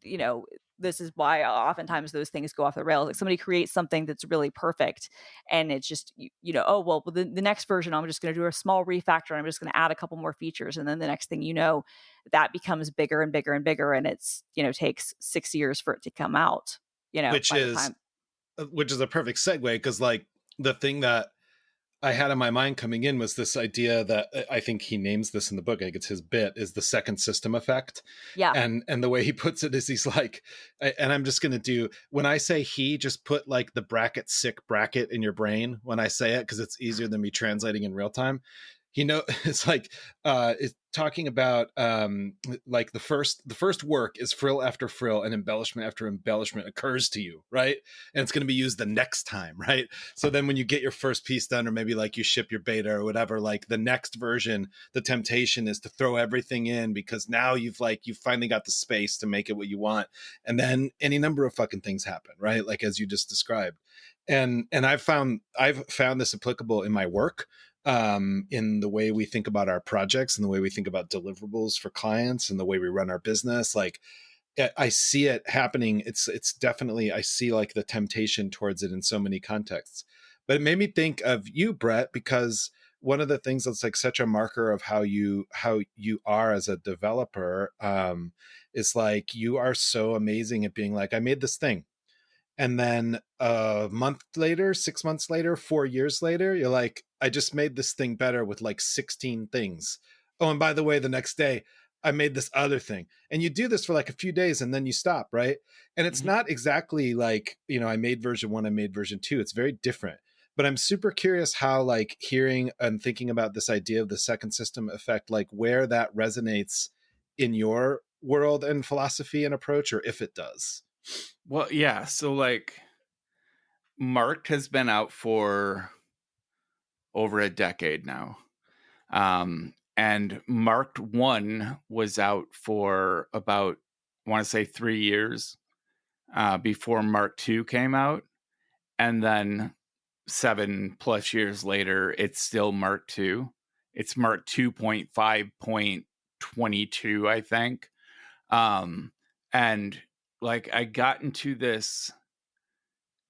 you know, this is why oftentimes those things go off the rails. Like somebody creates something that's really perfect and it's just, oh, well, the next version, I'm just going to do a small refactor and I'm just going to add a couple more features. And then the next thing that becomes bigger and bigger and bigger. And it's, takes 6 years for it to come out, Which by the is time. which is a perfect segue, because like the thing that I had in my mind coming in was this idea that I think he names this in the book. I think it's his bit, is the second system effect. Yeah. And the way he puts it is he's like, and I'm just going to do, when I say he, just put like the bracket sick bracket in your brain when I say it, because it's easier than me translating in real time. It's like it's talking about like the first work is frill after frill and embellishment after embellishment occurs to you, right? And it's going to be used the next time, right? So then when you get your first piece done, or maybe like you ship your beta or whatever, like the next version, the temptation is to throw everything in, because now you've finally got the space to make it what you want. And then any number of fucking things happen, right? Like as you just described. And I've found this applicable in my work, in the way we think about our projects and the way we think about deliverables for clients and the way we run our business. Like I see it happening. It's definitely, I see like the temptation towards it in so many contexts. But it made me think of you, Brett, because one of the things that's like such a marker of how you are as a developer, is like you are so amazing at being like, I made this thing. And then a month later, 6 months later, 4 years later, you're like, I just made this thing better with like 16 things. Oh, and by the way, the next day, I made this other thing. And you do this for like a few days and then you stop, right? And it's not exactly like, I made version 1, I made version 2. It's very different. But I'm super curious how, like, hearing and thinking about this idea of the second system effect, like where that resonates in your world and philosophy and approach, or if it does. Well, yeah. So like Marked has been out for over a decade now. And Marked 1 was out for about, I want to say 3 years before Mark 2 came out. And then 7+ years later, it's still Mark 2. It's Mark 2.5.22, I think. And like I got into this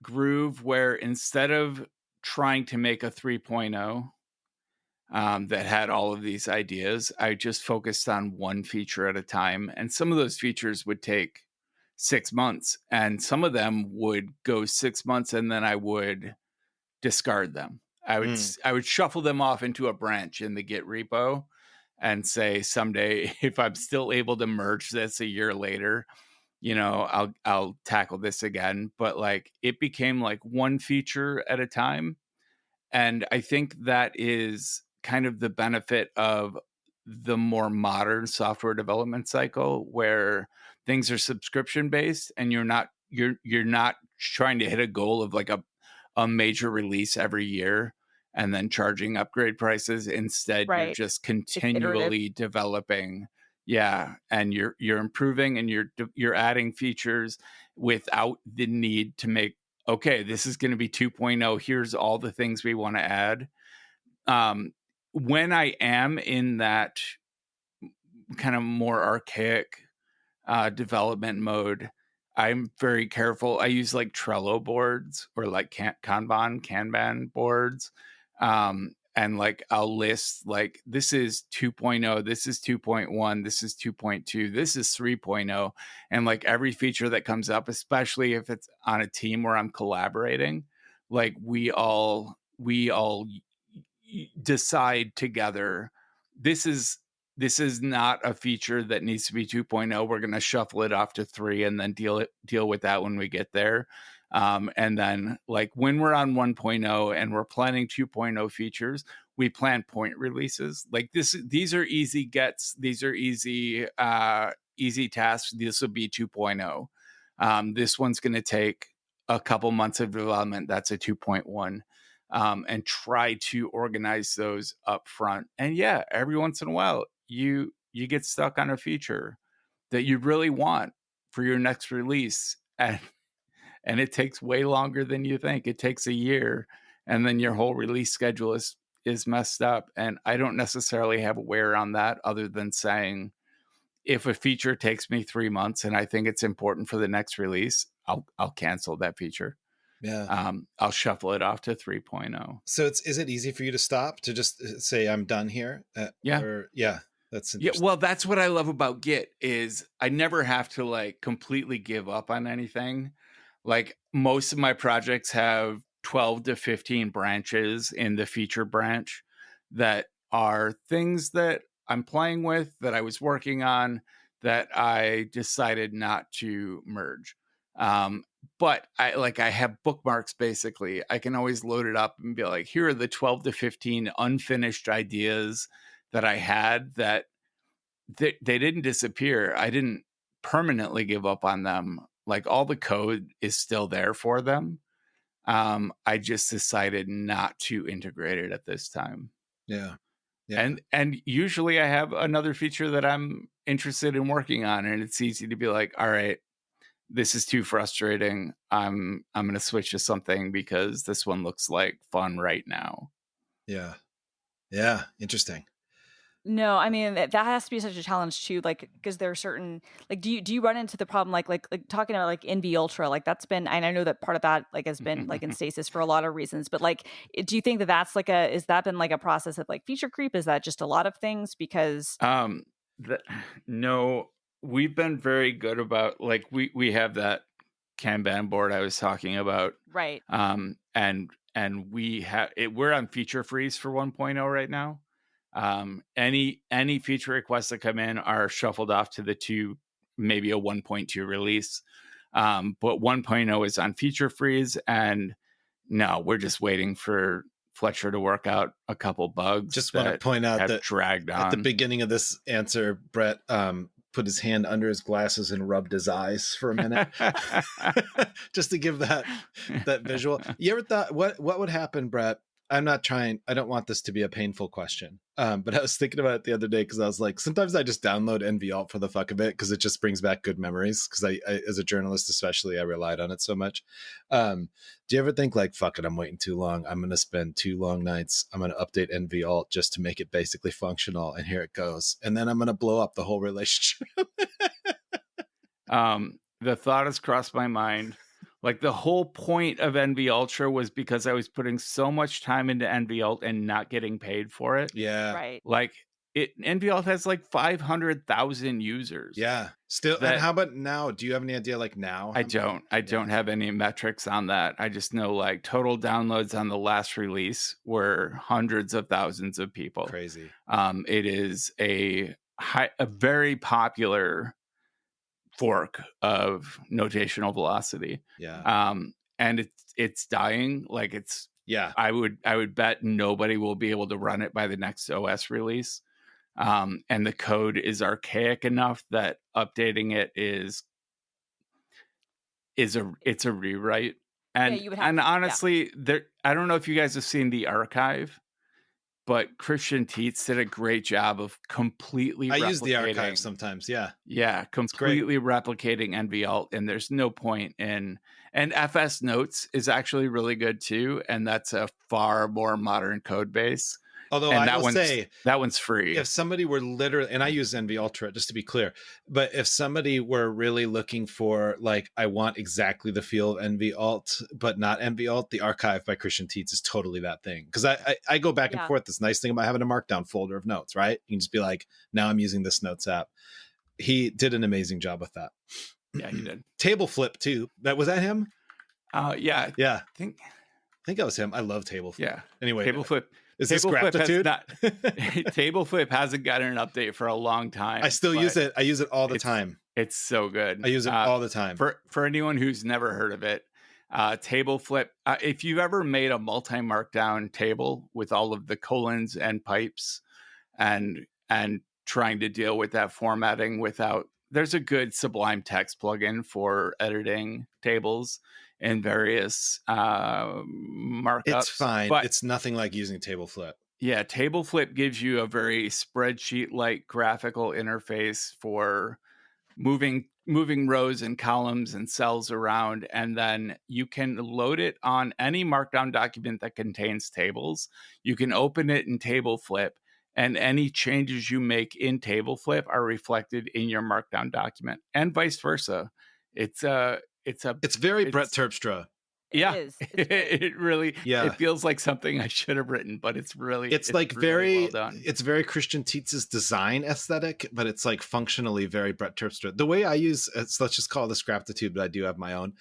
groove where instead of trying to make a 3.0 that had all of these ideas, I just focused on one feature at a time. And some of those features would take 6 months, and some of them would go 6 months, and then I would discard them. I would shuffle them off into a branch in the Git repo and say, someday, if I'm still able to merge this a year later, I'll tackle this again. But like it became like one feature at a time. And I think that is kind of the benefit of the more modern software development cycle, where things are subscription based and you're not trying to hit a goal of like a major release every year and then charging upgrade prices. Instead, you're Right. just It's iterative. continually developing. Yeah, and you're improving and you're adding features without the need to make, okay, this is going to be 2.0. Here's all the things we want to add. when I am in that kind of more archaic development mode, I'm very careful. I use like Trello boards or like Kanban boards. And like I'll list like this is 2.0, this is 2.1, this is 2.2, this is 3.0. And like every feature that comes up, especially if it's on a team where I'm collaborating, like we all decide together, this is not a feature that needs to be 2.0. We're going to shuffle it off to 3 and then deal with that when we get there. And then like when we're on 1.0 and we're planning 2.0 features, we plan point releases. Like these are easy gets. These are easy tasks. This will be 2.0. This one's going to take a couple months of development. That's a 2.1. And try to organize those up front. And yeah, every once in a while, you get stuck on a feature that you really want for your next release. And it takes way longer than you think. It takes a year. And then your whole release schedule is messed up. And I don't necessarily have a way around that other than saying, if a feature takes me 3 months and I think it's important for the next release, I'll cancel that feature. Yeah. I'll shuffle it off to 3.0. So is it easy for you to stop, to just say I'm done here? Yeah. That's interesting. Yeah. Well, that's what I love about Git is I never have to like completely give up on anything. Like most of my projects have 12 to 15 branches in the feature branch that are things that I'm playing with, that I was working on, that I decided not to merge. But I have bookmarks. Basically, I can always load it up and be like, here are the 12 to 15 unfinished ideas that I had that they didn't disappear. I didn't permanently give up on them. Like all the code is still there for them. I just decided not to integrate it at this time. Yeah. And usually I have another feature that I'm interested in working on, and it's easy to be like, all right, this is too frustrating. I'm going to switch to something because this one looks like fun right now. Yeah. Interesting. No, I mean that has to be such a challenge too. Like, because there are certain like, do you run into the problem like talking about like NV Ultra? Like that's been, and I know that part of that like has been like in stasis for a lot of reasons. But like, do you think that that's like is that been like a process of like feature creep? Is that just a lot of things? Because no, we've been very good about like we have that Kanban board I was talking about, right? And we have it. We're on feature freeze for 1.0 right now. Any feature requests that come in are shuffled off to the 2, maybe a 1.2 release. But 1.0 is on feature freeze, and no, we're just waiting for Fletcher to work out a couple bugs. Just want to point out that dragged on at the beginning of this answer, Brett put his hand under his glasses and rubbed his eyes for a minute, just to give that visual. You ever thought what would happen, Brett? I don't want this to be a painful question. But I was thinking about it the other day because I was like, sometimes I just download NVAlt for the fuck of it because it just brings back good memories. Because I, as a journalist especially, I relied on it so much. Do you ever think like, fuck it, I'm waiting too long. I'm going to spend 2 long nights. I'm going to update NVAlt just to make it basically functional. And here it goes. And then I'm going to blow up the whole relationship. The thought has crossed my mind. Like the whole point of NV Ultra was because I was putting so much time into NVAlt and not getting paid for it. Yeah. Right. Like NVAlt has like 500,000 users. Yeah. Still. And how about now? Do you have any idea like now? I don't have any metrics on that. I just know like total downloads on the last release were hundreds of thousands of people. Crazy. It is a very popular fork of notational velocity. Yeah. And it's dying. Like it's, yeah, I would bet nobody will be able to run it by the next OS release. And the code is archaic enough that updating it it's a rewrite. And you would have honestly, I don't know if you guys have seen the archive, but Christian Tietz did a great job of completely I use the archive sometimes. Yeah, completely replicating NVAlt, and there's no point in. And FS Notes is actually really good too, and that's a far more modern code base. Although And I will say that one's free. if somebody were literally, and I use NV Ultra just to be clear, but if somebody were really looking for like, I want exactly the feel of NV Alt, but not NV Alt, the Archive by Christian Tietz is totally that thing. Because I go back and forth. This nice thing about having a markdown folder of notes, right? You can just be like, now I'm using this notes app. He did an amazing job with that. Yeah, he did. Table Flip too. Was that him? Yeah. Yeah. I think that was him. I love Table Flip. Yeah. Anyway, Table Flip. Is this gratitude? Table Flip hasn't gotten an update for a long time. I still use it. I use it all the time. It's so good. I use it all the time. For anyone who's never heard of it, Table Flip. If you've ever made a multi-markdown table with all of the colons and pipes, and trying to deal with that formatting without, there's a good Sublime Text plugin for editing tables in various markups. It's fine, but it's nothing like using Table Flip. Yeah, Table Flip gives you a very spreadsheet-like graphical interface for moving rows and columns and cells around, and then you can load it on any markdown document that contains tables. You can open it in Table Flip, and any changes you make in Table Flip are reflected in your markdown document, and vice versa. It's very Brett Terpstra. Yeah, it really. Yeah, it feels like something I should have written, but it's like very well done. It's very Christian Tietz's design aesthetic, but it's like functionally very Brett Terpstra. The way I use, let's just call this Gratitude, but I do have my own.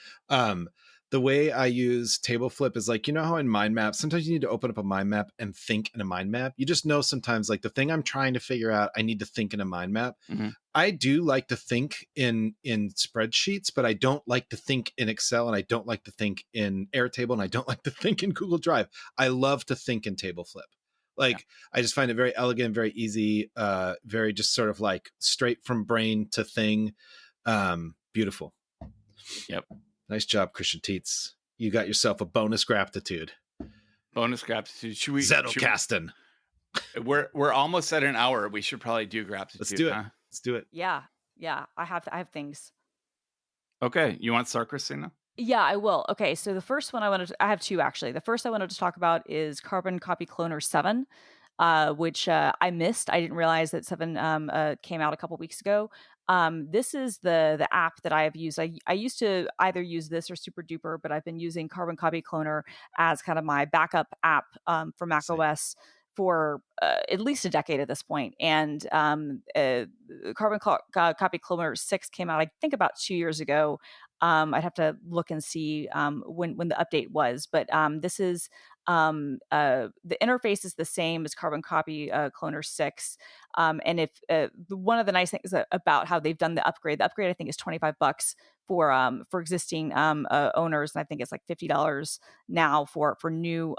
The way I use Table Flip is like, you know how in mind maps, sometimes you need to open up a mind map and think in a mind map. You just know sometimes like the thing I'm trying to figure out, I need to think in a mind map. Mm-hmm. I do like to think in spreadsheets, but I don't like to think in Excel, and I don't like to think in Airtable, and I don't like to think in Google Drive. I love to think in Table Flip. I just find it very elegant, very easy, very just sort of like straight from brain to thing. Beautiful. Yep. Nice job, Christian Tietz. You got yourself a bonus gratitude. Bonus gratitude. Should we? Zettelkasten. We're almost at an hour. We should probably do gratitude. Let's do it. Huh? Let's do it. Yeah. I have things. Okay, you want to start, Christina? Yeah, I will. Okay, so the first one I have two actually. The first I wanted to talk about is Carbon Copy Cloner 7. Which I missed. I didn't realize that 7 came out a couple weeks ago. This is the app that I have used. I used to either use this or Super Duper, but I've been using Carbon Copy Cloner as kind of my backup app for Mac OS for at least a decade at this point. And Carbon Copy Cloner 6 came out, I think, about 2 years ago. I'd have to look and see when the update was, but this is the interface is the same as Carbon Copy Cloner 6. And if one of the nice things about how they've done the upgrade I think is $25 for existing owners, and I think it's like $50 now for new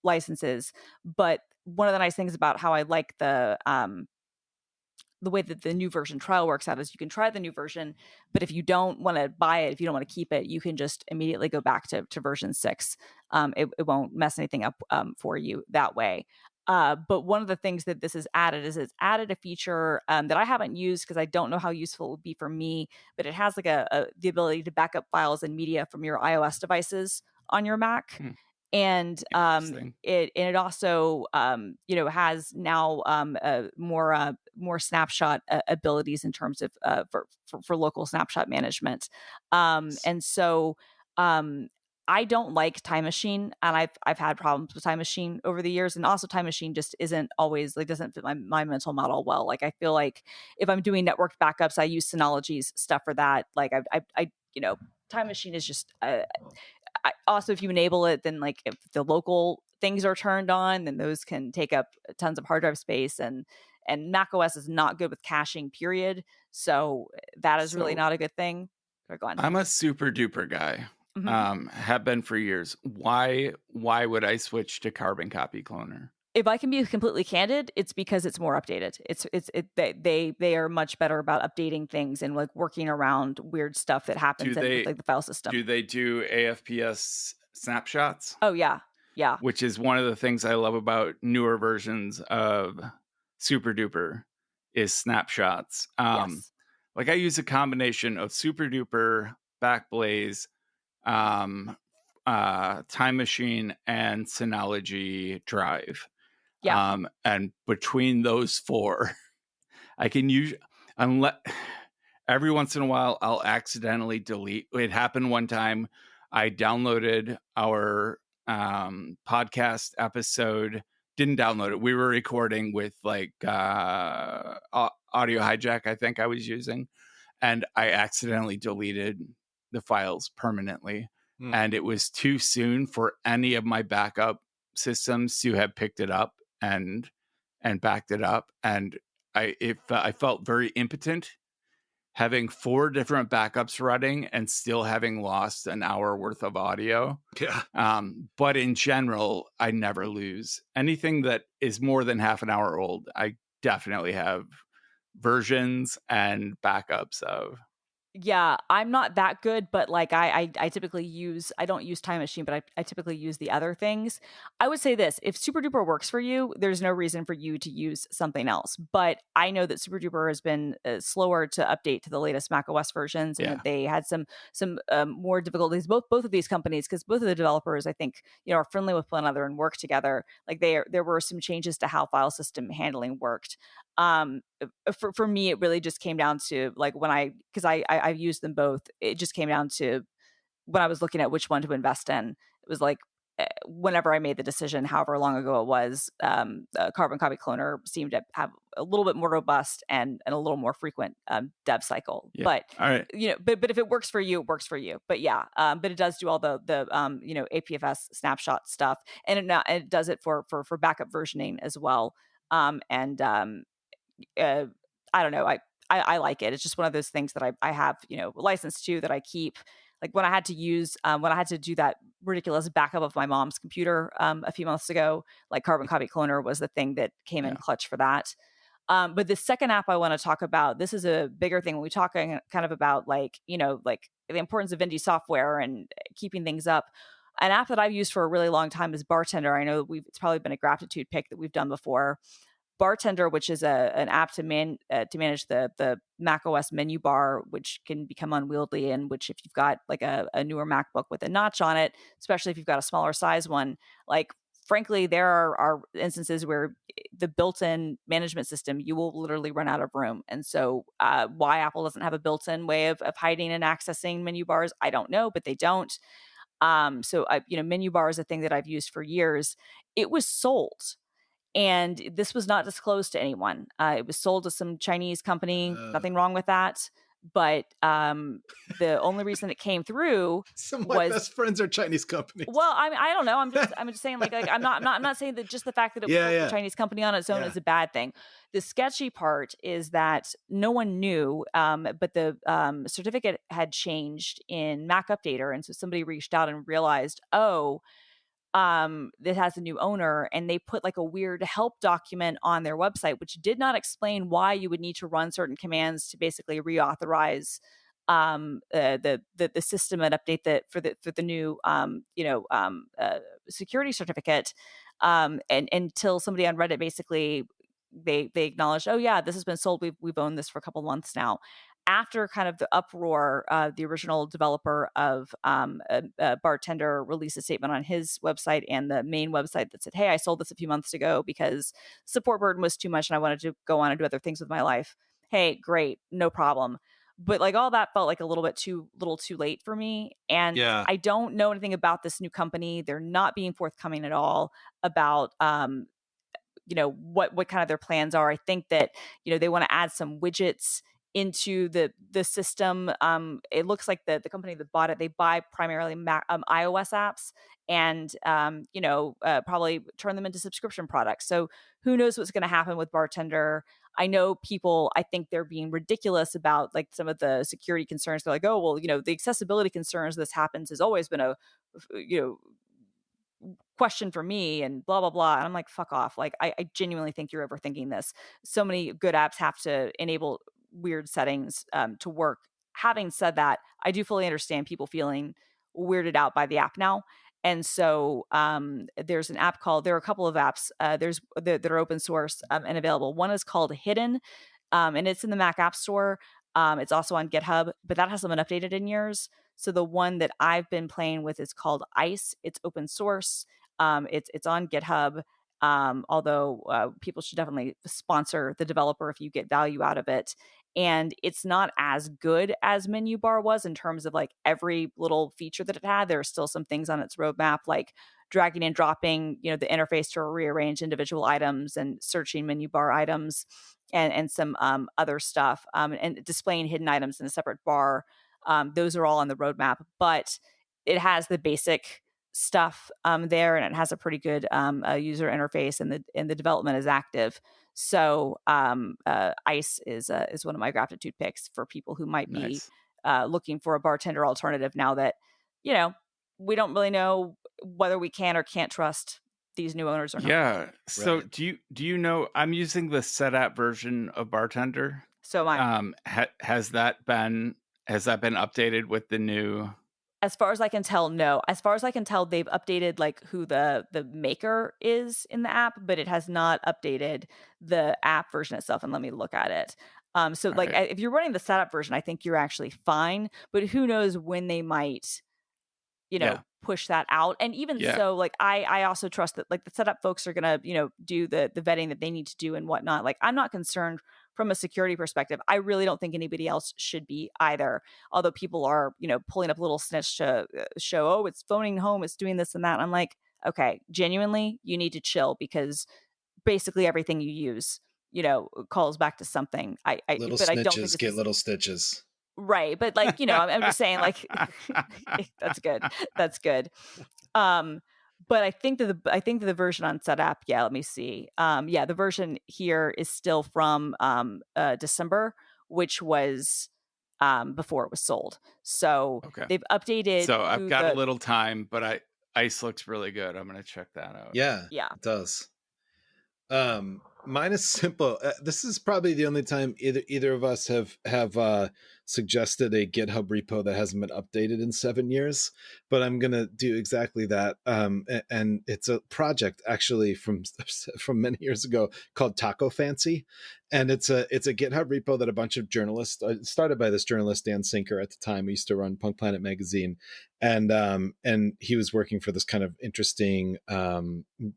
licenses. But one of the nice things about how I like the way that the new version trial works out is you can try the new version, but if you don't want to buy it, if you don't want to keep it, you can just immediately go back to version 6. It won't mess anything up for you that way. But one of the things that this has added is it's added a feature that I haven't used because I don't know how useful it would be for me, but it has like the ability to back up files and media from your iOS devices on your Mac. And it also has now more snapshot abilities in terms of for local snapshot management. And so I don't like Time Machine, and I've had problems with Time Machine over the years, and also Time Machine just isn't always doesn't fit my mental model well. Like I feel like if I'm doing networked backups, I use Synology's stuff for that. Like I Time Machine is just. Also, if you enable it, then like if the local things are turned on, then those can take up tons of hard drive space, and Mac OS is not good with caching, period. So that is really not a good thing. Go on. I'm a Super Duper guy. Mm-hmm. Have been for years. Why would I switch to Carbon Copy Cloner? If I can be completely candid, it's because it's more updated. They are much better about updating things and like working around weird stuff that happens in like the file system. Do they do AFPS snapshots? Oh yeah. Which is one of the things I love about newer versions of Super Duper is snapshots. Yes. Like I use a combination of Super Duper, Backblaze, Time Machine, and Synology Drive. Yeah. And between those four, I can use, unless every once in a while I'll accidentally delete. It happened one time. I downloaded our podcast episode, didn't download it. We were recording with like Audio Hijack, I think I was using, and I accidentally deleted the files permanently. And it was too soon for any of my backup systems to have picked it up and backed it up. And I felt very impotent having 4 different backups running and still having lost an hour worth of audio. Yeah. But in general, I never lose anything that is more than half an hour old. I definitely have versions and backups of. Yeah, I'm not that good, but like I typically use, I don't use Time Machine, but I typically use the other things. I would say this: if Super Duper works for you, there's no reason for you to use something else. But I know that Super Duper has been slower to update to the latest Mac OS versions, and that they had some more difficulties. Both of these companies, because both of the developers, I think, are friendly with one another and work together. Like there were some changes to how file system handling worked. For me, it really just came down to like because I've used them both. It just came down to when I was looking at which one to invest in. It was like whenever I made the decision, however long ago it was, Carbon Copy Cloner seemed to have a little bit more robust and a little more frequent dev cycle. Yeah. But all right, but if it works for you, it works for you. But yeah, but it does do all the APFS snapshot stuff, and it does it for backup versioning as well. I don't know. I like it. It's just one of those things that I have, license to, that I keep. Like when I had to do that ridiculous backup of my mom's computer a few months ago, like Carbon Copy Cloner was the thing that came in clutch for that. But the second app I want to talk about, this is a bigger thing when we talk kind of about like the importance of indie software and keeping things up. An app that I've used for a really long time is Bartender. I know it's probably been a Gratitude pick that we've done before. Bartender, which is an app to manage the Mac OS menu bar, which can become unwieldy, and which if you've got like a newer MacBook with a notch on it, especially if you've got a smaller size one, like frankly, there are instances where the built-in management system, you will literally run out of room. And so why Apple doesn't have a built-in way of hiding and accessing menu bars, I don't know, but they don't. So menu bar is a thing that I've used for years. It was sold. And this was not disclosed to anyone. It was sold to some Chinese company. Nothing wrong with that. But the only reason it came through Some of my was best friends are Chinese companies. Well, I don't know. I'm just saying like I'm not saying that just the fact that it was a Chinese company on its own is a bad thing. The sketchy part is that no one knew, but the certificate had changed in Mac Updater, and so somebody reached out and realized, that has a new owner, and they put like a weird help document on their website, which did not explain why you would need to run certain commands to basically reauthorize the system and update that for the new security certificate. And until somebody on Reddit basically they acknowledged, oh yeah, this has been sold. We've owned this for a couple months now. After kind of the uproar, the original developer of Bartender released a statement on his website and the main website that said, hey, I sold this a few months ago because support burden was too much and I wanted to go on and do other things with my life. Hey, great, no problem. But like all that felt like a little too late for me. And I don't know anything about this new company. They're not being forthcoming at all about what kind of their plans are. I think that they want to add some widgets into the system. It looks like the company that bought it, they buy primarily iOS apps and probably turn them into subscription products. So who knows what's going to happen with Bartender. I know people, I think they're being ridiculous about like some of the security concerns. They're like, oh, well, the accessibility concerns this happens has always been a question for me and blah, blah, blah. And I'm like, fuck off. Like, I genuinely think you're overthinking this. So many good apps have to enable weird settings to work. Having said that, I do fully understand people feeling weirded out by the app now. And so there's an app there are a couple of apps that are open source and available. One is called Hidden, and it's in the Mac App Store. It's also on GitHub, but that hasn't been updated in years. So the one that I've been playing with is called Ice. It's open source. It's on GitHub. Although people should definitely sponsor the developer if you get value out of it. And it's not as good as Menu Bar was in terms of like every little feature that it had. There are still some things on its roadmap, like dragging and dropping, the interface to rearrange individual items and searching menu bar items, and some other stuff, and displaying hidden items in a separate bar. Those are all on the roadmap, but it has the basic stuff there, and it has a pretty good user interface, and the development is active. So Ice is one of my gratitude picks for people who might be Nice. looking for a bartender alternative now that we don't really know whether we can or can't trust these new owners or not. Yeah. So Right. do you know, I'm using the SetApp version of Bartender. So Has that been updated with the new? as far as I can tell, no. As far as I can tell, they've updated like who the maker is in the app, but it has not updated the app version itself. And let me look at it. So All like right. if you're running the setup version, I think you're actually fine. But who knows when they might Yeah. push that out. And even Yeah. so, like I also trust that like the setup folks are gonna, do the vetting that they need to do and whatnot. Like I'm not concerned from a security perspective. I really don't think anybody else should be either. Although people are, pulling up little snitch to show, oh, it's phoning home, it's doing this and that. I'm like, okay, genuinely, you need to chill because basically everything you use, calls back to something. Little But I don't think snitches this get is little stitches. right. But like, I'm just saying, like, that's good. That's good. But I think that the version on SetApp, yeah, let me see. Yeah, the version here is still from December, which was before it was sold. So Okay. they've updated So I've who got a the little time, but Ice looks really good. I'm gonna check that out. Yeah, yeah. it does. Mine is simple. This is probably the only time either of us have suggested a GitHub repo that hasn't been updated in 7 years, but I'm gonna do exactly that. And it's a project actually from many years ago called Taco Fancy, and it's a GitHub repo that a bunch of journalists started by this journalist Dan Sinker at the time. He used to run Punk Planet magazine, and he was working for this kind of interesting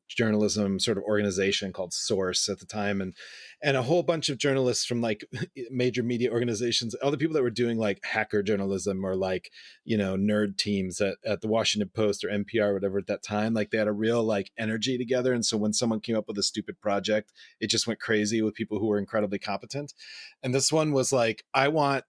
journalism sort of organization called Source at the time, and a whole bunch of journalists from like major media organizations, other people that were doing like hacker journalism or like nerd teams at the Washington Post or NPR or whatever at that time. Like they had a real like energy together, and so when someone came up with a stupid project, it just went crazy with people who were incredibly competent. And this one was like, I want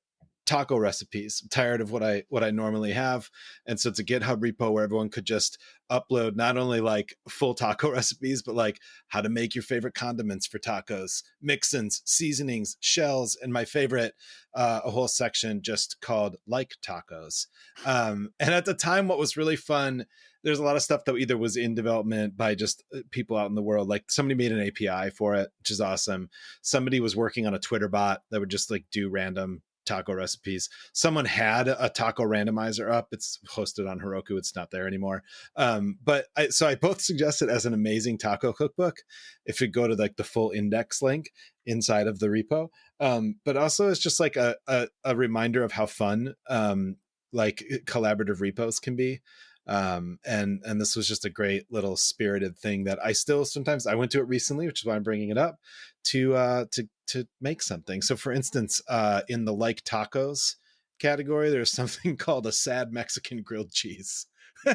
taco recipes. I'm tired of what I normally have. And so it's a GitHub repo where everyone could just upload not only like full taco recipes, but like how to make your favorite condiments for tacos, mix-ins, seasonings, shells, and my favorite, a whole section just called like tacos. And at the time, what was really fun, there's a lot of stuff that either was in development by just people out in the world. Like somebody made an API for it, which is awesome. Somebody was working on a Twitter bot that would just like do random taco recipes. Someone had a taco randomizer up. It's hosted on Heroku. It's not there anymore. But I both suggest it as an amazing taco cookbook if you go to like the full index link inside of the repo. But also it's just like a reminder of how fun like collaborative repos can be. And this was just a great little spirited thing that I still sometimes, I went to it recently, which is why I'm bringing it up to make something. So for instance, in the like tacos category, there's something called a sad Mexican grilled cheese. So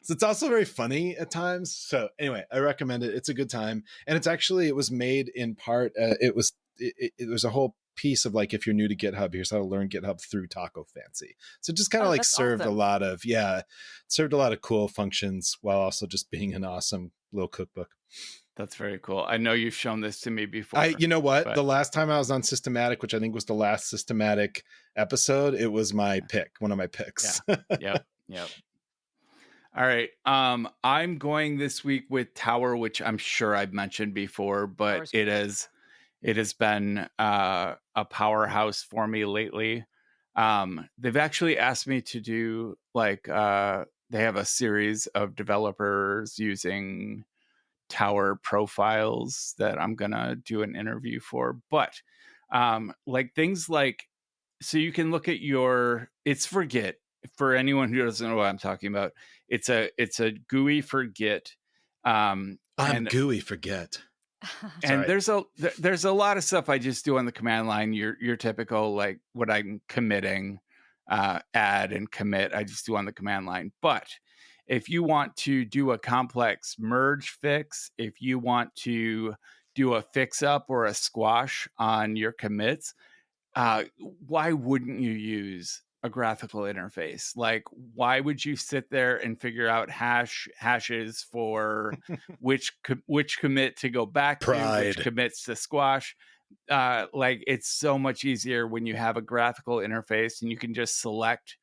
it's also very funny at times. So anyway, I recommend it. It's a good time. And it was made in part, it was a whole piece of like, if you're new to GitHub, here's how to learn GitHub through Taco Fancy. So just kind of like That's served awesome. a lot of cool functions while also just being an awesome little cookbook. That's very cool. I know you've shown this to me before. You know what? But the last time I was on Systematic, which I think was the last Systematic episode, it was my pick, one of my picks. Yeah. Yep. All right. I'm going this week with Tower, which I'm sure I've mentioned before, but it has been a powerhouse for me lately. They've actually asked me to do like they have a series of developers using Tower profiles that I'm gonna do an interview for. But like things like, so you can look at it's for Git. For anyone who doesn't know what I'm talking about, it's a GUI for Git, I'm and gooey, forget. and there's a lot of stuff I just do on the command line. Your typical, like, what I'm committing, add and commit, I just do on the command line. But if you want to do a complex merge fix, if you want to do a fix up or a squash on your commits, why wouldn't you use a graphical interface? Like, why would you sit there and figure out hashes for which commit to go back to, which commits to squash? Like, it's so much easier when you have a graphical interface and you can just select.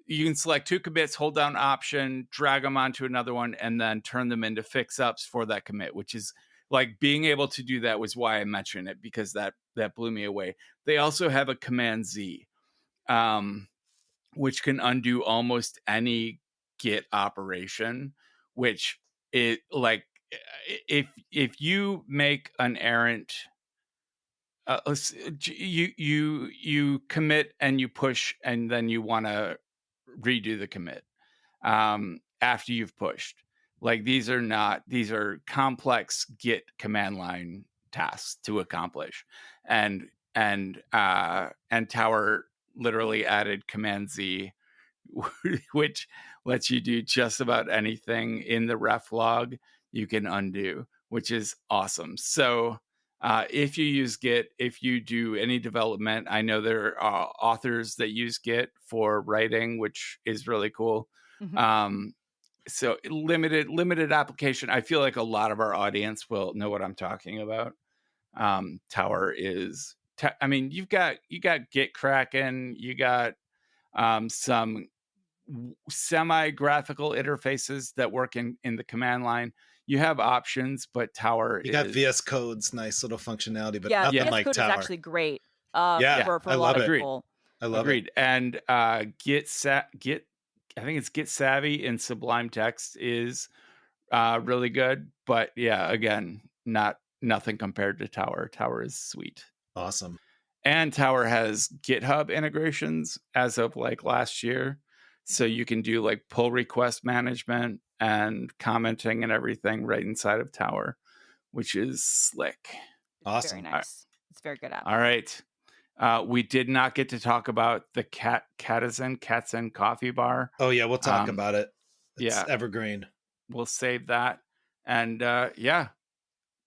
You can select 2 commits, hold down Option, drag them onto another one, and then turn them into fix-ups for that commit, which is, like, being able to do that was why I mentioned it, because that blew me away. They also have a Command Z, which can undo almost any Git operation, which it, like, if you make an errant, you commit and you push, and then you want to redo the commit after you've pushed. Like, these are complex Git command line tasks to accomplish, and Tower literally added Command Z, which lets you do just about anything in the ref log you can undo, which is awesome. So if you use Git, if you do any development, I know there are authors that use Git for writing, which is really cool. So limited application. I feel like a lot of our audience will know what I'm talking about. Tower is, I mean, you got Git Kraken, you got some semi-graphical interfaces that work in the command line. You have options, but Tower you got VS Code's nice little functionality, but nothing VS like Code Tower. is actually great. For I a lot love of it. people. I love Agreed. it. And Git, I think it's Git Savvy in Sublime Text is really good, but yeah, again, nothing compared to Tower. Tower is sweet. Awesome. And Tower has GitHub integrations as of like last year. So you can do like pull request management and commenting and everything right inside of Tower, which is slick. Awesome. Very nice. It's a very good app. All right. We did not get to talk about the Katzen Coffee Bar. Oh yeah, we'll talk about it. It's evergreen. We'll save that. And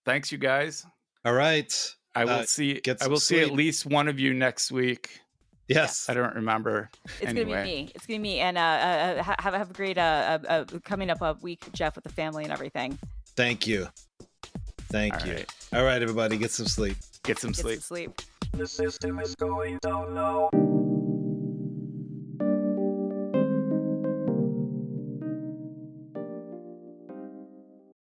thanks, you guys. All right. I will see at least one of you next week. Yes. I don't remember. It's gonna be me. It's gonna be me. And have a great coming up a week, Jeff, with the family and everything. Thank you. Thank you. Right. All right, everybody, get some sleep. Get some sleep. The system is going down now.